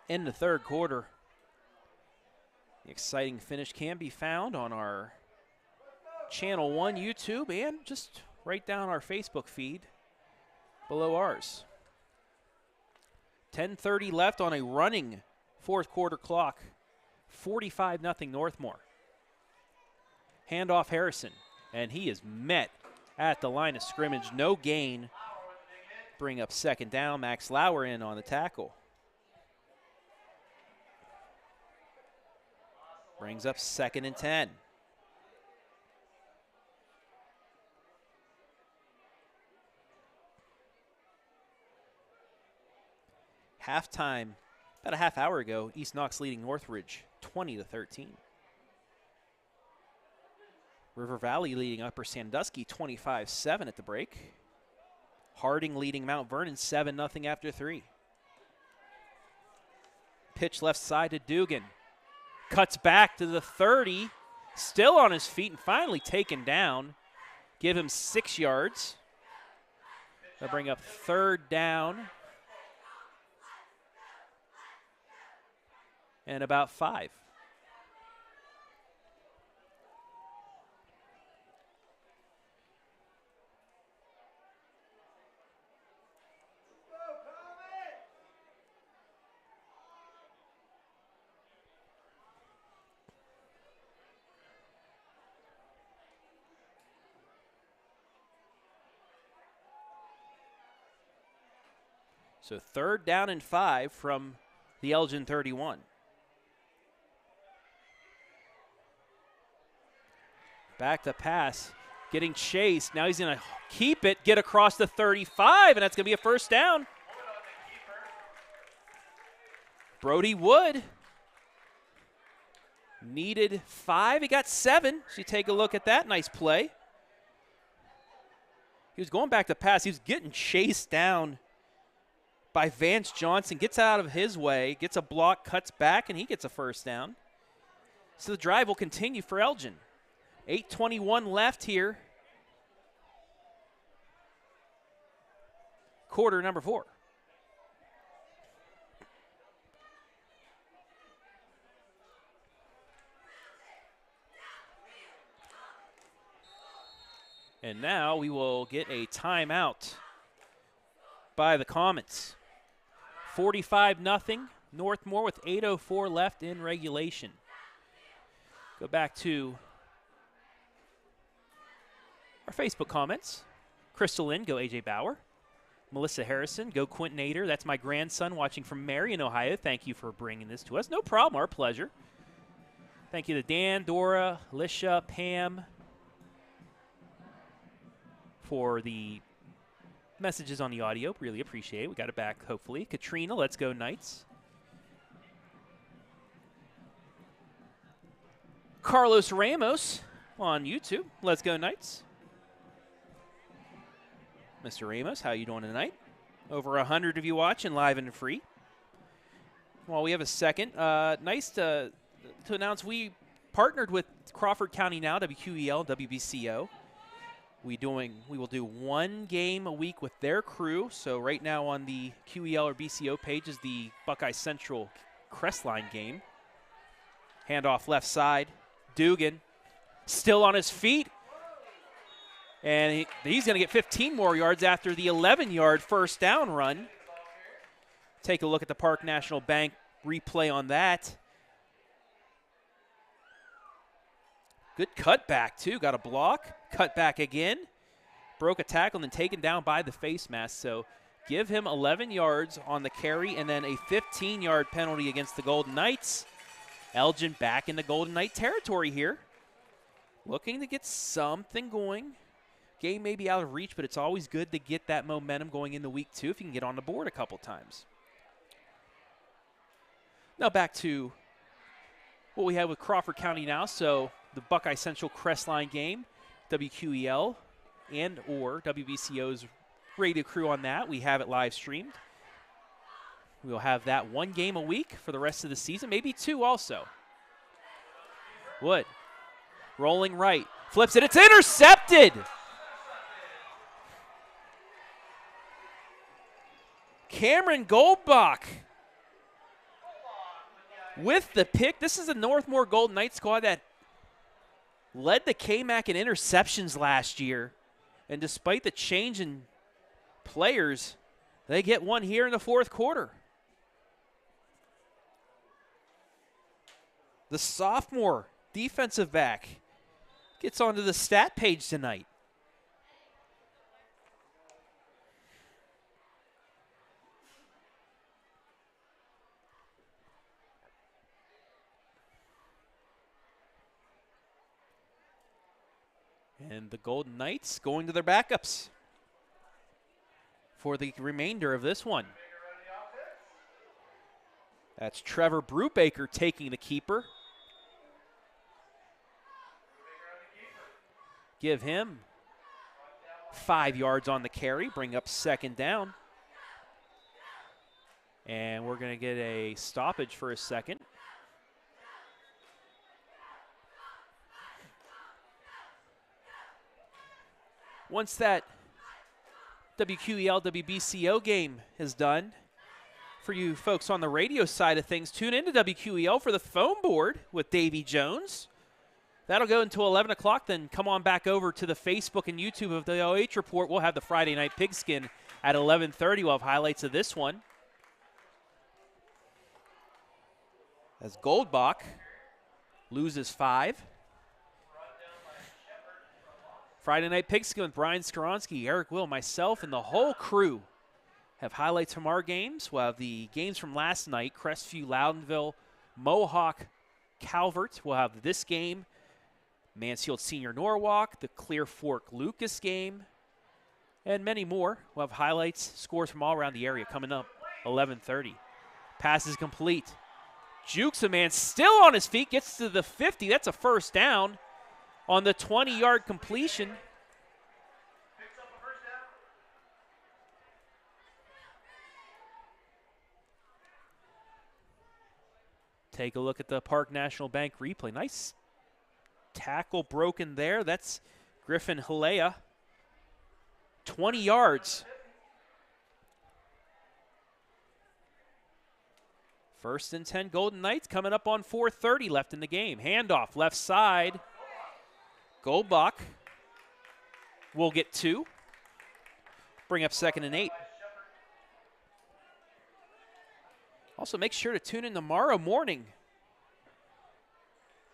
in the third quarter. The exciting finish can be found on our Channel 1 YouTube and just right down our Facebook feed below ours. 10:30 left on a running fourth quarter clock. 45-0 Northmor. Handoff Harrison, and he is met at the line of scrimmage. No gain. Bring up 2nd down. Max Lauer in on the tackle. Brings up 2nd and 10. Halftime, about a half hour ago, East Knox leading Northridge 20-13. River Valley leading Upper Sandusky 25-7 at the break. Harding leading Mount Vernon 7-0 after 3. Pitch left side to Dugan. Cuts back to the 30. Still on his feet and finally taken down. Give him 6 yards. They'll bring up 3rd down. And about 5. So 3rd down and 5 from the Elgin 31. Back to pass, getting chased. Now he's going to keep it, get across the 35, and that's going to be a 1st down. Brody Wood needed 5. He got 7. So you take a look at that. Nice play. He was going back to pass. He was getting chased down by Vance Johnson, gets out of his way, gets a block, cuts back, and he gets a 1st down. So the drive will continue for Elgin. 8:21 left here. Quarter number 4. And now we will get a timeout by the Comets. 45-0, Northmor with 8:04 left in regulation. Go back to our Facebook comments. Crystal Lynn, go AJ Bauer. Melissa Harrison, go Quentin Ader. That's my grandson watching from Marion, Ohio. Thank you for bringing this to us. No problem, our pleasure. Thank you to Dan, Dora, Alicia, Pam for the messages on the audio. Really appreciate it. We got it back, hopefully. Katrina, let's go Knights. Carlos Ramos on YouTube. Let's go Knights. Mr. Ramos, how you doing tonight? Over 100 of you watching live and free. Well, we have a second. Nice to announce we partnered with Crawford County Now, WQEL, WBCO. We will do 1 game a week with their crew. So right now on the QEL or BCO page is the Buckeye Central Crestline game. Handoff left side. Dugan still on his feet. And he's going to get 15 more yards after the 11-yard 1st down run. Take a look at the Park National Bank replay on that. Good cutback, too. Got a block. Cut back again. Broke a tackle and then taken down by the face mask. So give him 11 yards on the carry and then a 15-yard penalty against the Golden Knights. Elgin back in the Golden Knight territory here. Looking to get something going. Game may be out of reach, but it's always good to get that momentum going into week 2 if you can get on the board a couple times. Now back to what we have with Crawford County Now. So the Buckeye Central Crestline game, WQEL and or WBCO's radio crew on that. We have it live streamed. We'll have that 1 game a week for the rest of the season, maybe 2 also. Wood rolling right, flips it, it's intercepted. Cameron Goldbach with the pick. This is the Northmor Golden Knights squad that led the KMAC in interceptions last year. And despite the change in players, they get 1 here in the 4th quarter. The sophomore defensive back gets onto the stat page tonight. And the Golden Knights going to their backups for the remainder of this one. That's Trevor Brubaker taking the keeper. Give him 5 yards on the carry, bring up 2nd down. And we're going to get a stoppage for a second. Once that WQEL WBCO game is done, for you folks on the radio side of things, tune into WQEL for the phone board with Davy Jones. That'll go until 11 o'clock, then come on back over to the Facebook and YouTube of the OH Report. We'll have the Friday Night Pigskin at 11:30. We'll have highlights of this one. As Goldbach loses 5. Friday Night Pigskin with Brian Skoronsky, Eric Will, myself, and the whole crew have highlights from our games. We'll have the games from last night, Crestview, Loudonville, Mohawk, Calvert. We'll have this game, Mansfield Senior Norwalk, the Clear Fork Lucas game, and many more. We'll have highlights, scores from all around the area coming up, 11:30. Pass is complete. Jukes a man still on his feet, gets to the 50. That's a first down on the 20-yard completion. Take a look at the Park National Bank replay. Nice tackle broken there. That's Griffin Halea. 20 yards. First and 10 Golden Knights coming up on 4:30 left in the game. Handoff left side. Goldbach will get 2. Bring up 2nd and 8. Also, make sure to tune in tomorrow morning.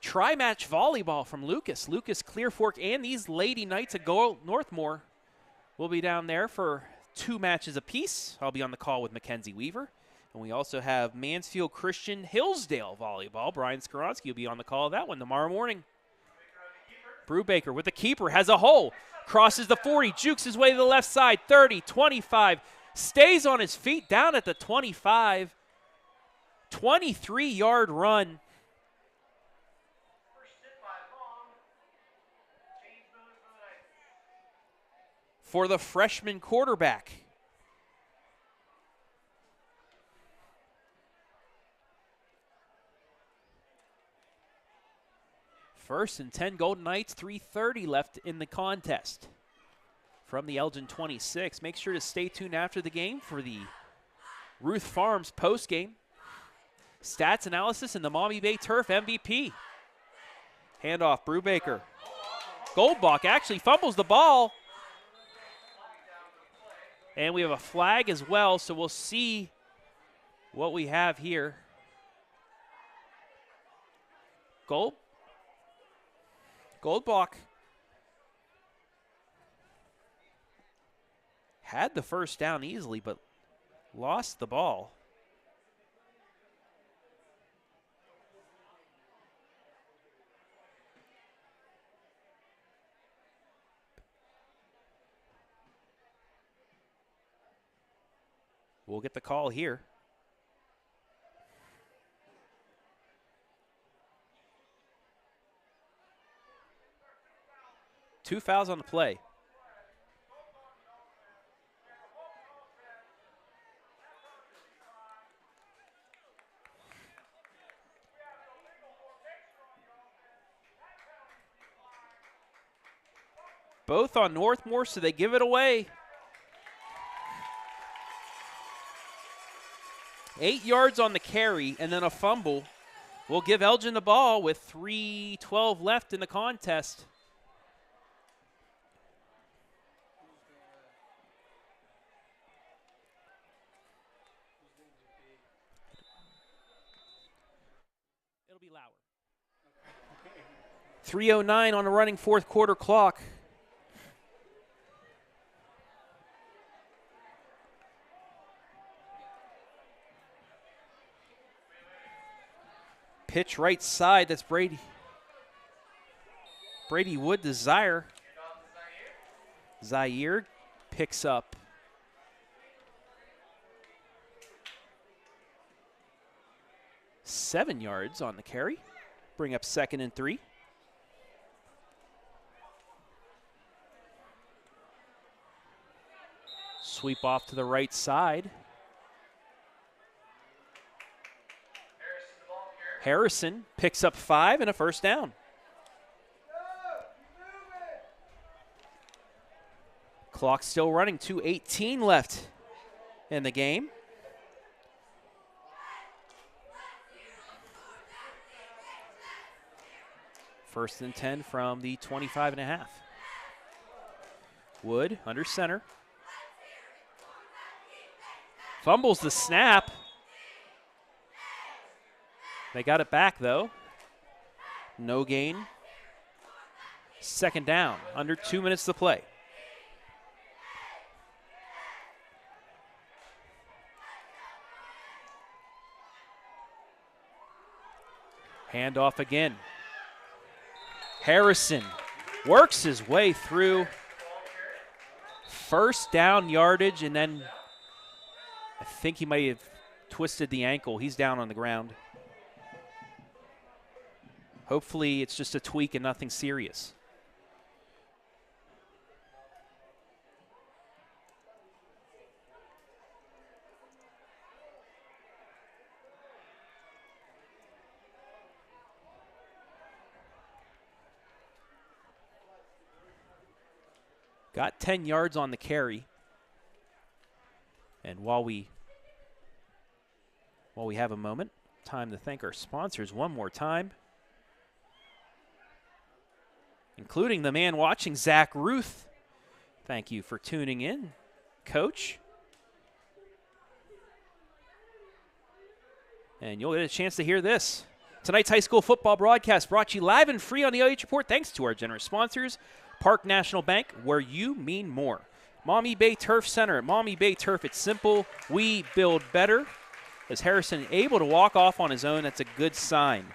Tri-match volleyball from Lucas. Lucas, Clear Fork, and these Lady Knights at Northmor will be down there for 2 matches apiece. I'll be on the call with Mackenzie Weaver. And we also have Mansfield Christian Hillsdale volleyball. Brian Skoronsky will be on the call of that one tomorrow morning. Brubaker with the keeper, has a hole. Crosses the 40, jukes his way to the left side. 30, 25, stays on his feet down at the 25. 23-yard run. For the freshman quarterback. First and 10 Golden Knights, 3:30 left in the contest. From the Elgin 26, make sure to stay tuned after the game for the Ruth Farms postgame. Stats analysis and the Maumee Bay Turf MVP. Handoff, Brubaker. Goldbach actually fumbles the ball. And we have a flag as well, so we'll see what we have here. Goldbach had the first down easily, but lost the ball. We'll get the call here. Two fouls on the play. Both on Northmor, so they give it away. 8 yards on the carry and then a fumble. Will give Elgin the ball with 3:12 left in the contest. It'll be Lauer. 3:09 on the running fourth quarter clock. Pitch right side, that's Brady. Brady Wood to Zaire. Zaire picks up seven yards on the carry. Bring up 2nd and 3. Sweep off to the right side. Harrison picks up 5 and a first down. Clock still running, 2:18 left in the game. First and 10 from the 25.5. Wood under center. Fumbles the snap. They got it back, though. No gain. Second down, under 2 minutes to play. Handoff again. Harrison works his way through. First down yardage, and then I think he might have twisted the ankle. He's down on the ground. Hopefully it's just a tweak and nothing serious. Got 10 yards on the carry. And while we have a moment, time to thank our sponsors one more time, including the man watching, Zach Ruth. Thank you for tuning in, Coach. And you'll get a chance to hear this. Tonight's high school football broadcast brought to you live and free on the OH Report thanks to our generous sponsors, Park National Bank, where you mean more. Maumee Bay Turf Center. At Maumee Bay Turf, it's simple. We build better. As Harrison able to walk off on his own, that's a good sign.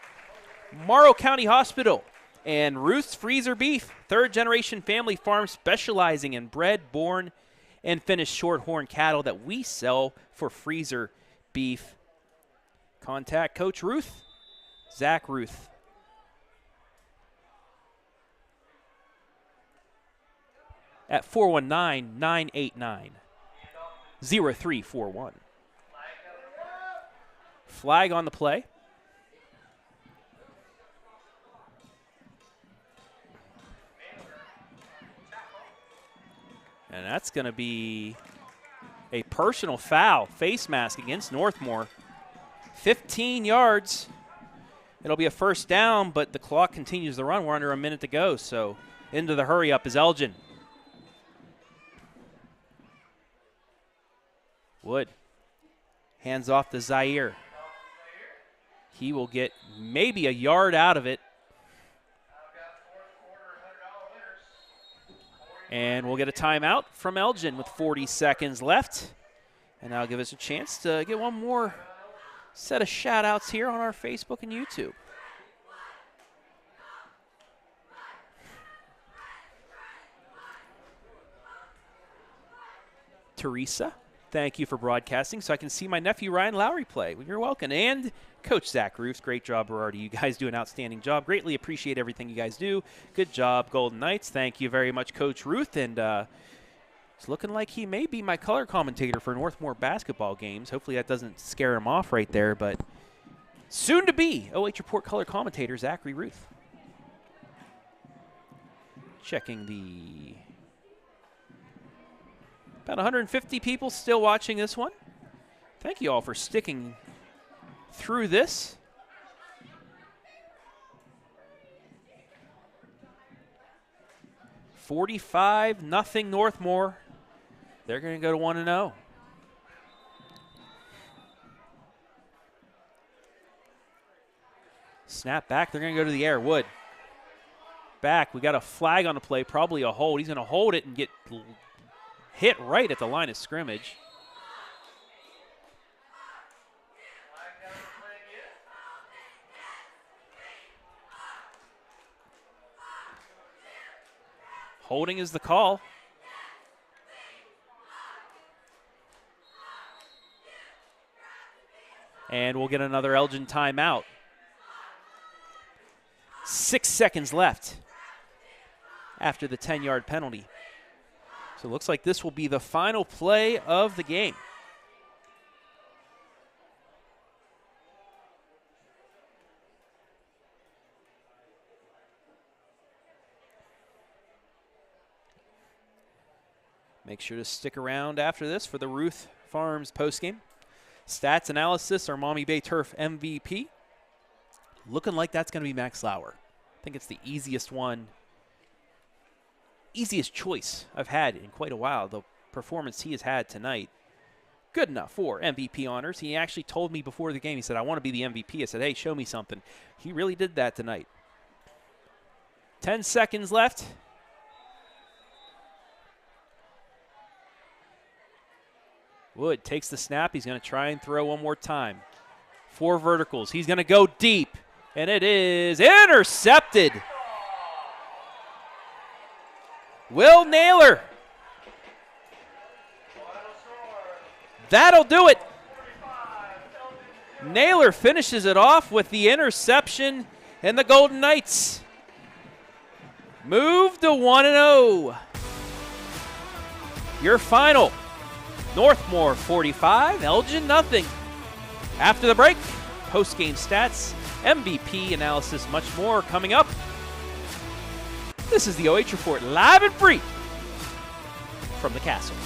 Morrow County Hospital and Ruth's Freezer Beef, third-generation family farm specializing in bred, born, and finished shorthorn cattle that we sell for freezer beef. Contact Coach Ruth, Zach Ruth. At 419-989-0341. Flag on the play. And that's going to be a personal foul, face mask against Northmor. 15 yards. It'll be a first down, but the clock continues to run. We're under a minute to go, so into the hurry up is Elgin. Wood hands off to Zaire. He will get maybe a yard out of it. And we'll get a timeout from Elgin with 40 seconds left. And that'll give us a chance to get one more set of shout-outs here on our Facebook and YouTube. Teresa, thank you for broadcasting so I can see my nephew Ryan Lowry play. Well, you're welcome. And Coach Zach Roos, great job, Berardi. You guys do an outstanding job. Greatly appreciate everything you guys do. Good job, Golden Knights. Thank you very much, Coach Ruth. And it's looking like he may be my color commentator for Northmor basketball games. Hopefully that doesn't scare him off right there. But soon to be OH Report color commentator, Zachary Ruth. Checking the... About 150 people still watching this one. Thank you all for sticking through this. $45-0 Northmor. They're going to go to 1-0. Snap back. They're going to go to the air. Wood. Back. We got a flag on the play. Probably a hold. He's going to hold it and get hit right at the line of scrimmage. Holding is the call. And we'll get another Elgin timeout. 6 seconds left after the 10-yard penalty. So it looks like this will be the final play of the game. Make sure to stick around after this for the Ruth Farms postgame. Stats analysis, our Mommy Bay Turf MVP. Looking like that's going to be Max Lauer. I think it's the easiest one, easiest choice I've had in quite a while. The performance he has had tonight, good enough for MVP honors. He actually told me before the game, he said, I want to be the MVP. I said, hey, show me something. He really did that tonight. 10 seconds left. Wood takes the snap. He's going to try and throw one more time. 4 verticals. He's going to go deep, and it is intercepted. Will Naylor. That'll do it. Naylor finishes it off with the interception, and the Golden Knights move to 1-0. Your final, Northmor 45, Elgin nothing. After the break, post-game stats, MVP analysis, much more coming up. This is the OH Report, live and free from the Castle.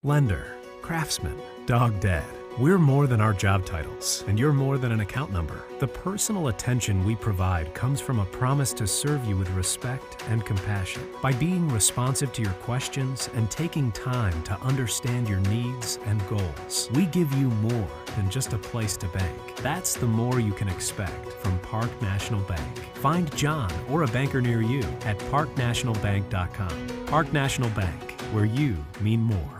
Lender, craftsman, dog dad. We're more than our job titles, and you're more than an account number. The personal attention we provide comes from a promise to serve you with respect and compassion. By being responsive to your questions and taking time to understand your needs and goals, we give you more than just a place to bank. That's the more you can expect from Park National Bank. Find John or a banker near you at parknationalbank.com. Park National Bank, where you mean more.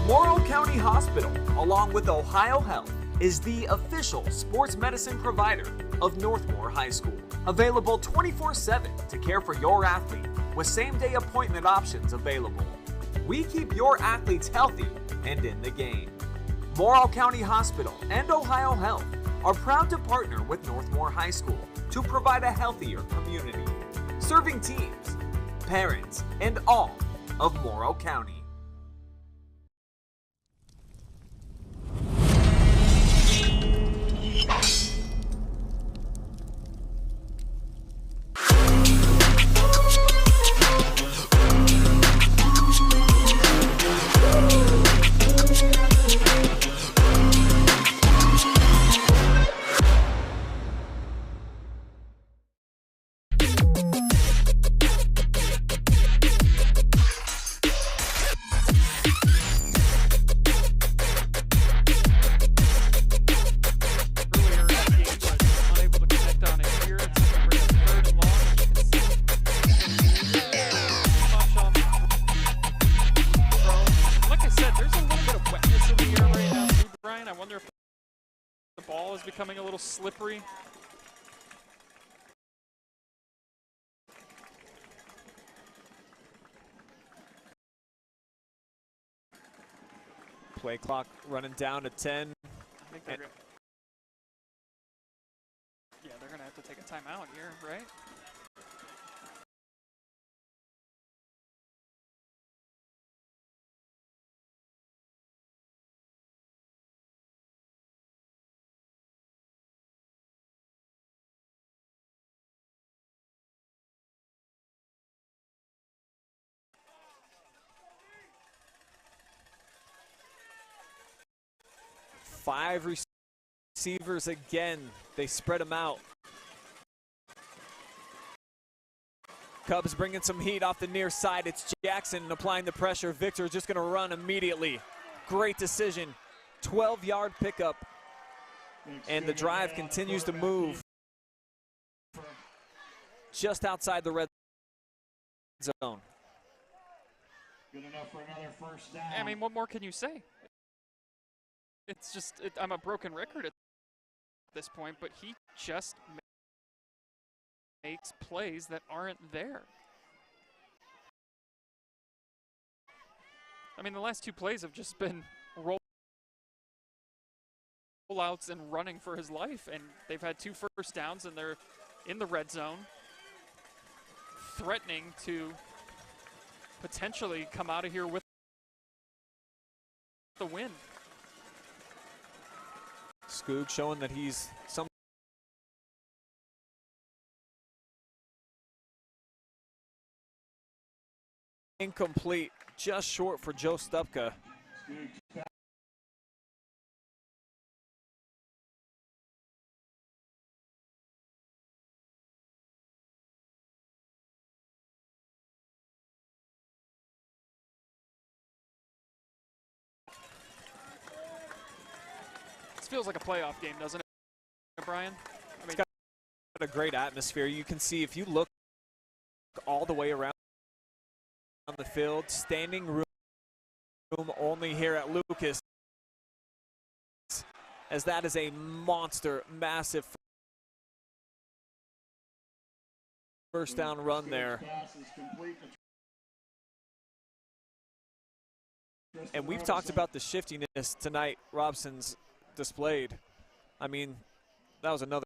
Morrow County Hospital, along with Ohio Health, is the official sports medicine provider of Northmor High School. Available 24/7 to care for your athlete with same-day appointment options available. We keep your athletes healthy and in the game. Morrow County Hospital and Ohio Health are proud to partner with Northmor High School to provide a healthier community, serving teams, parents, and all of Morrow County. Becoming a little slippery. Play clock running down to 10. I think they're they're gonna have to take a timeout here, right? Five receivers again. They spread them out. Cubs bringing some heat off the near side. It's Jackson applying the pressure. Victor just going to run immediately. Great decision. 12-yard pickup. And the drive continues to move just outside the red zone. Good enough for another first down. I mean, what more can you say? It's just, I'm a broken record at this point, but he just makes plays that aren't there. I mean, the last two plays have just been rollouts and running for his life, and they've had 2 first downs, and they're in the red zone, threatening to potentially come out of here with the win. Skoog showing that he's some incomplete, just short for Joe Stupka. This feels like a playoff game, doesn't it, Brian? I mean, it's got a great atmosphere. You can see if you look all the way around the field, standing room only here at Lucas, as that is a monster, massive first down run there. And we've talked about the shiftiness tonight Robson's displayed. I mean, that was another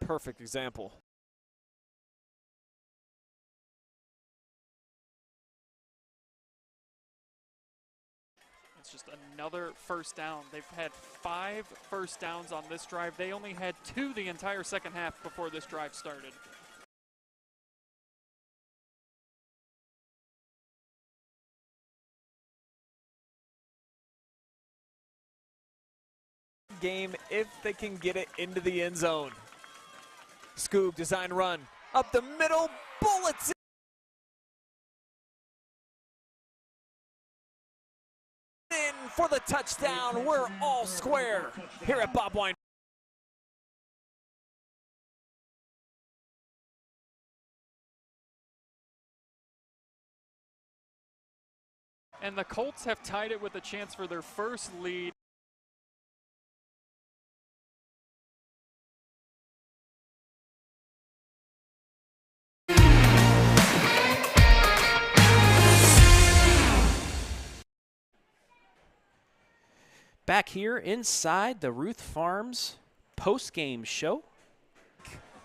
perfect example. it's just another first down. They've had 5 first downs on this drive. They only had 2 the entire second half before this drive started. Game if they can get it into the end zone. Skoog design run up the middle, bullets in for the touchdown. We're all square here at Bob Wine. And the Colts have tied it with a chance for their first lead. Back here inside the Ruth Farms post-game show.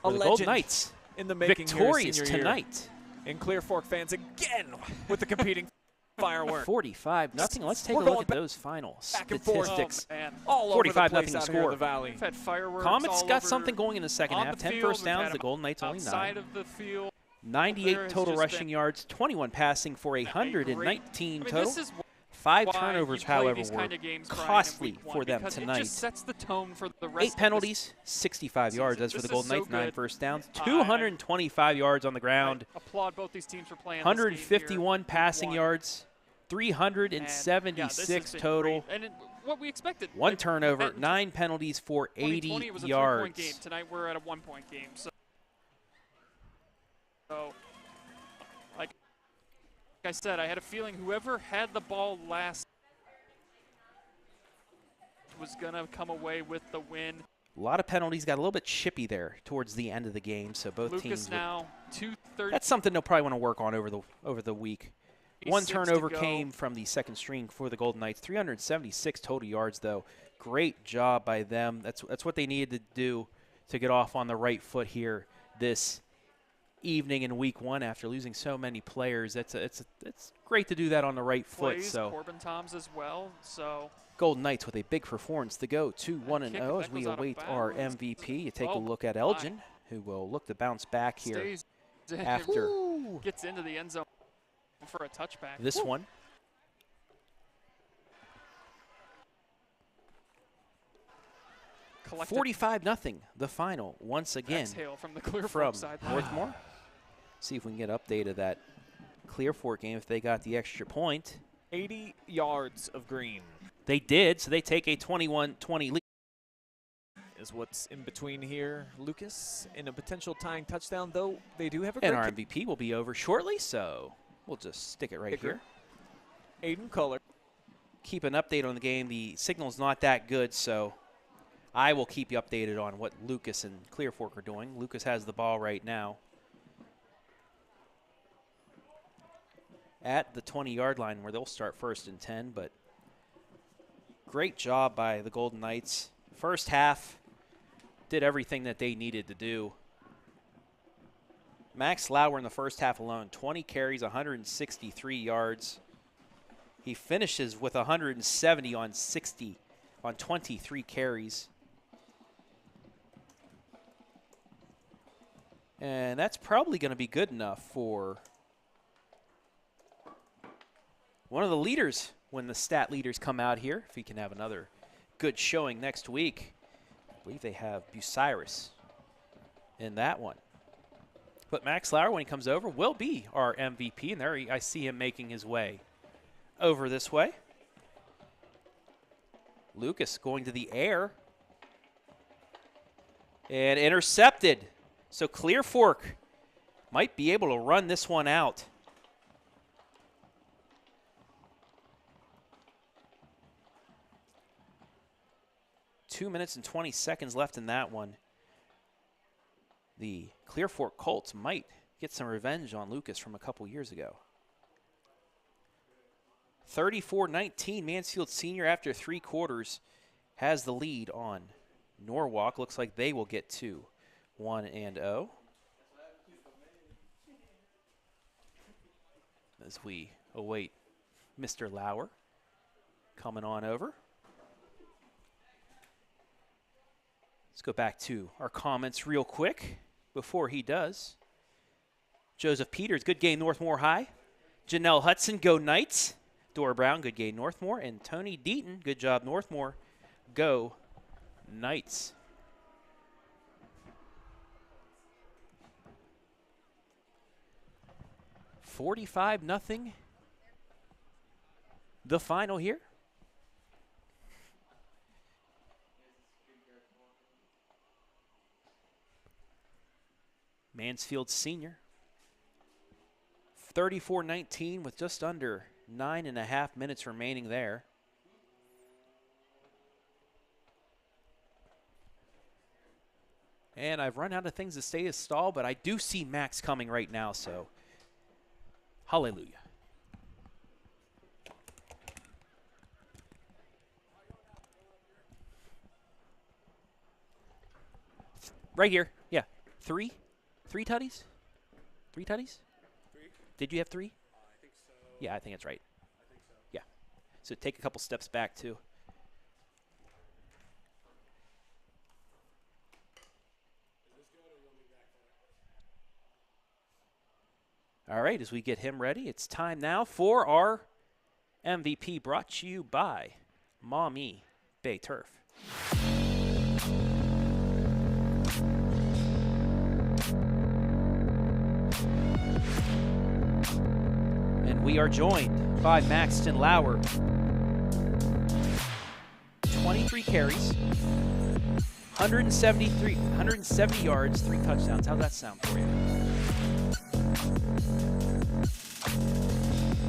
A The Golden legend Knights in the making victorious here, senior tonight. Year. And Clear Fork fans again with the competing fireworks. 45-0. Let's take We're a look going at those final back and forth. statistics. Oh, man. All over the 45-0 place out here in score. the valley. We've had fireworks Comets all got over something going in the second on half. the 10 field. first We've downs. had The Golden Knights only 9. outside of the field. 98 There has total just rushing been yards, 21 passing for 119 I mean, total. this is 5 why turnovers, you play however, these were kind of games, Brian, in costly week 1, for them because tonight. It just sets the tone for the rest 8 of this penalties, 65 yards. As for the This Golden is so Knights, 9 good. first downs, 225 yards on the ground, I applaud both these teams for playing 151 this game here. passing Week 1. yards, And, yeah, this has 376 been total. great. And what we expected. 1 Like, turnover, at 9 penalties for 80 2020, it was a 3-point yards. game. Tonight we're at a 1-point game. So, like I said, I had a feeling whoever had the ball last was going to come away with the win. A lot of penalties, got a little bit chippy there towards the end of the game, so both Lucas teams. now 2:30. That's something they'll probably want to work on over the week. 1 6 to turnover go. came from the second string for the Golden Knights. 376 total yards, though. Great job by them. That's what they needed to do to get off on the right foot here this evening in week 1 after losing so many players. It's great to do that on the right foot. Plays So Corbin Toms as well. So Golden Knights with a big performance to go to 1-0 kick, as that we goes out of await our bounds. MVP. You take a Oh, look at Elgin, who will look to bounce back here stays after gets into the end zone for a touchback. this one. Collective 45-0, the final, once again, exhale from the Clear from Fork side. Northmor. See if we can get an update of that Clear Fork game if they got the extra point. 80 yards of green. They did, so they take a 21-20 lead. Is what's in between here. Lucas in a potential tying touchdown, though they do have a And great our MVP will be over shortly, so we'll just stick it right here. Aiden Culler. Keep an update on the game. The signal's not that good, so I will keep you updated on what Lucas and Clear Fork are doing. Lucas has the ball right now at the 20-yard line where they'll start 1st and 10, but great job by the Golden Knights. First half, did everything that they needed to do. Max Lauer in the first half alone, 20 carries, 163 yards. He finishes with 170 on 23 carries. And that's probably going to be good enough for one of the leaders when the stat leaders come out here. If he can have another good showing next week. I believe they have Bucyrus in that one. But Max Lauer, when he comes over, will be our MVP. And there I see him making his way over this way. Lucas going to the air. And intercepted. So Clear Fork might be able to run this one out. Two minutes and 20 seconds left in that one. The Clear Fork Colts might get some revenge on Lucas from a couple years ago. 34-19, Mansfield Senior after 3 quarters has the lead on Norwalk. Looks like they will get to 1-0. As we await Mr. Lauer coming on over. Let's go back to our comments real quick before he does. Joseph Peters, good game, Northmore High. Janelle Hudson, go Knights. Dora Brown, good game, Northmore. And Tony Deaton, good job, Northmore. Go Knights. $45-0. The final here. Mansfield Senior. 34-19 with just under 9.5 minutes remaining there. And I've run out of things to say to stall, but I do see Max coming right now, so hallelujah. Right here, yeah. Three tutties? 3 tutties? 3. Did you have 3? I think so. Yeah, I think that's right. I think so. Yeah. So take a couple steps back, too. Is this good or you want me back there? All right, as we get him ready, it's time now for our MVP, brought to you by Maumee Bay Turf. And we are joined by Maxton Lauer. 23 carries, 170 yards, 3 touchdowns. How's that sound for you?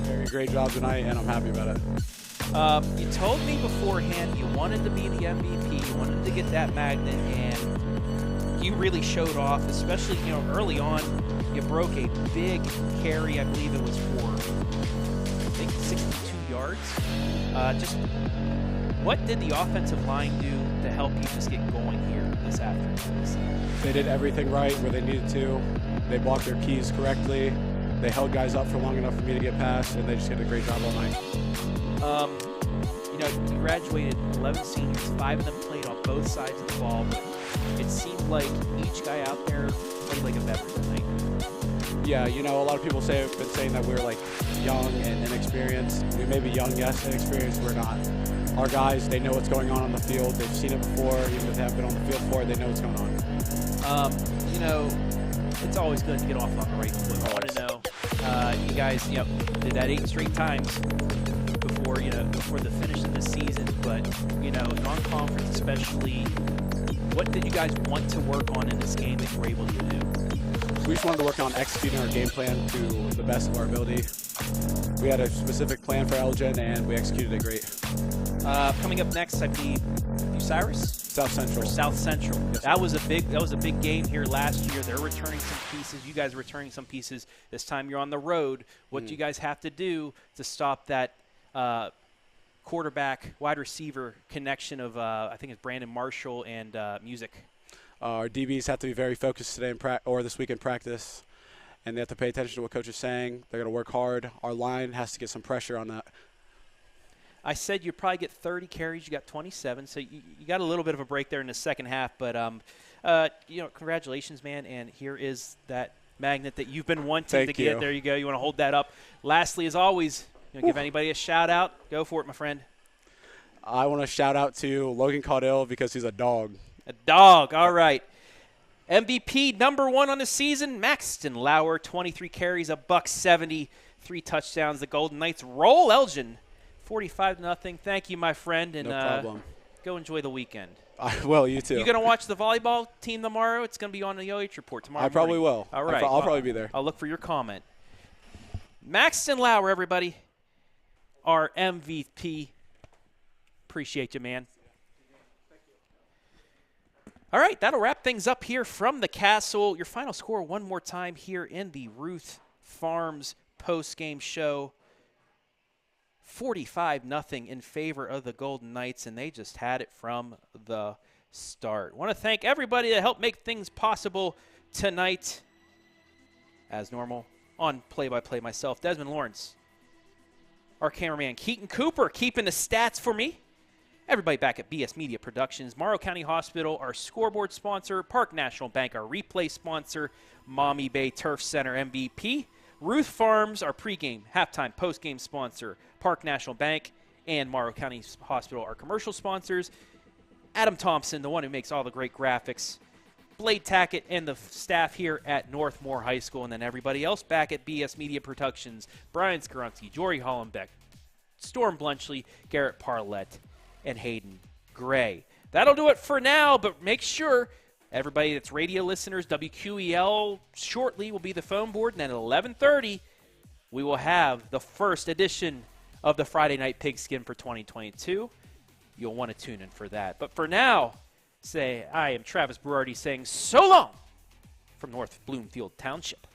Very great job tonight, and I'm happy about it. You told me beforehand you wanted to be the MVP, you wanted to get that magnet, and you really showed off, especially, early on. You broke a big carry, I believe it was for, I think, 62 yards. Just what did the offensive line do to help you just get going here this afternoon? They did everything right where they needed to. They blocked their keys correctly. They held guys up for long enough for me to get past, and they just did a great job all night. You graduated 11 seniors, 5 of them played on both sides of the ball, but it seemed like each guy out there played like a veteran tonight. Yeah, a lot of people have been saying that we're like young and inexperienced. We may be young, yes, inexperienced, we're not. Our guys, they know what's going on the field. They've seen it before, even if they haven't been on the field before, they know what's going on. It's always good to get off on the right foot. I want to know, you guys, did that 8 straight times before for, for the finish of the season, but, non-conference especially, what did you guys want to work on in this game that you were able to do? We just wanted to work on executing our game plan to the best of our ability. We had a specific plan for Elgin, and we executed it great. Coming up next, I believe, Osiris? South Central. Or South Central. Yes, that was a big game here last year. They're returning some pieces. You guys are returning some pieces. This time you're on the road. What do you guys have to do to stop that quarterback wide receiver connection of I think it's Brandon Marshall and Music? Our DBs have to be very focused today or this week in practice, and they have to pay attention to what coach is saying. They're going to work hard. Our line has to get some pressure on that. I said you'd probably get 30 carries. You got 27, so you got a little bit of a break there in the second half. But, congratulations, man. And here is that magnet that you've been wanting to get. There you go. You want to hold that up. Lastly, as always, give anybody a shout-out. Go for it, my friend. I want to shout out to Logan Caudill because he's a dog. A dog. All right. MVP number 1 on the season, Maxton Lauer, 23 carries, $170, 3 touchdowns. The Golden Knights roll Elgin 45-0. Thank you, my friend, and no problem. Go enjoy the weekend. I will. You too. You going to watch the volleyball team tomorrow? It's going to be on the OH Report tomorrow. I probably will. All right. I'll probably be there. I'll look for your comment. Maxton Lauer, everybody, our MVP. Appreciate you, man. All right, that'll wrap things up here from the Castle. Your final score one more time here in the Ruth Farms post-game show. 45-0 in favor of the Golden Knights, and they just had it from the start. Want to thank everybody that helped make things possible tonight. As normal, on play-by-play myself, Desmond Lawrence. Our cameraman, Keaton Cooper, keeping the stats for me. Everybody back at BS Media Productions, Morrow County Hospital, our scoreboard sponsor, Park National Bank, our replay sponsor, Mommy Bay Turf Center MVP, Ruth Farms, our pregame, halftime, postgame sponsor, Park National Bank, and Morrow County Hospital, our commercial sponsors, Adam Thompson, the one who makes all the great graphics, Blade Tackett, and the staff here at Northmor High School, and then everybody else back at BS Media Productions, Brian Scarunti, Jory Hollenbeck, Storm Blunchley, Garrett Parlett, and Hayden Gray. That'll do it for now, but make sure everybody that's radio listeners, WQEL shortly will be the phone board, and then at 11:30 we will have the first edition of the Friday Night Pigskin for 2022. You'll want to tune in for that. But for now, I am Travis Berardi saying so long from North Bloomfield Township.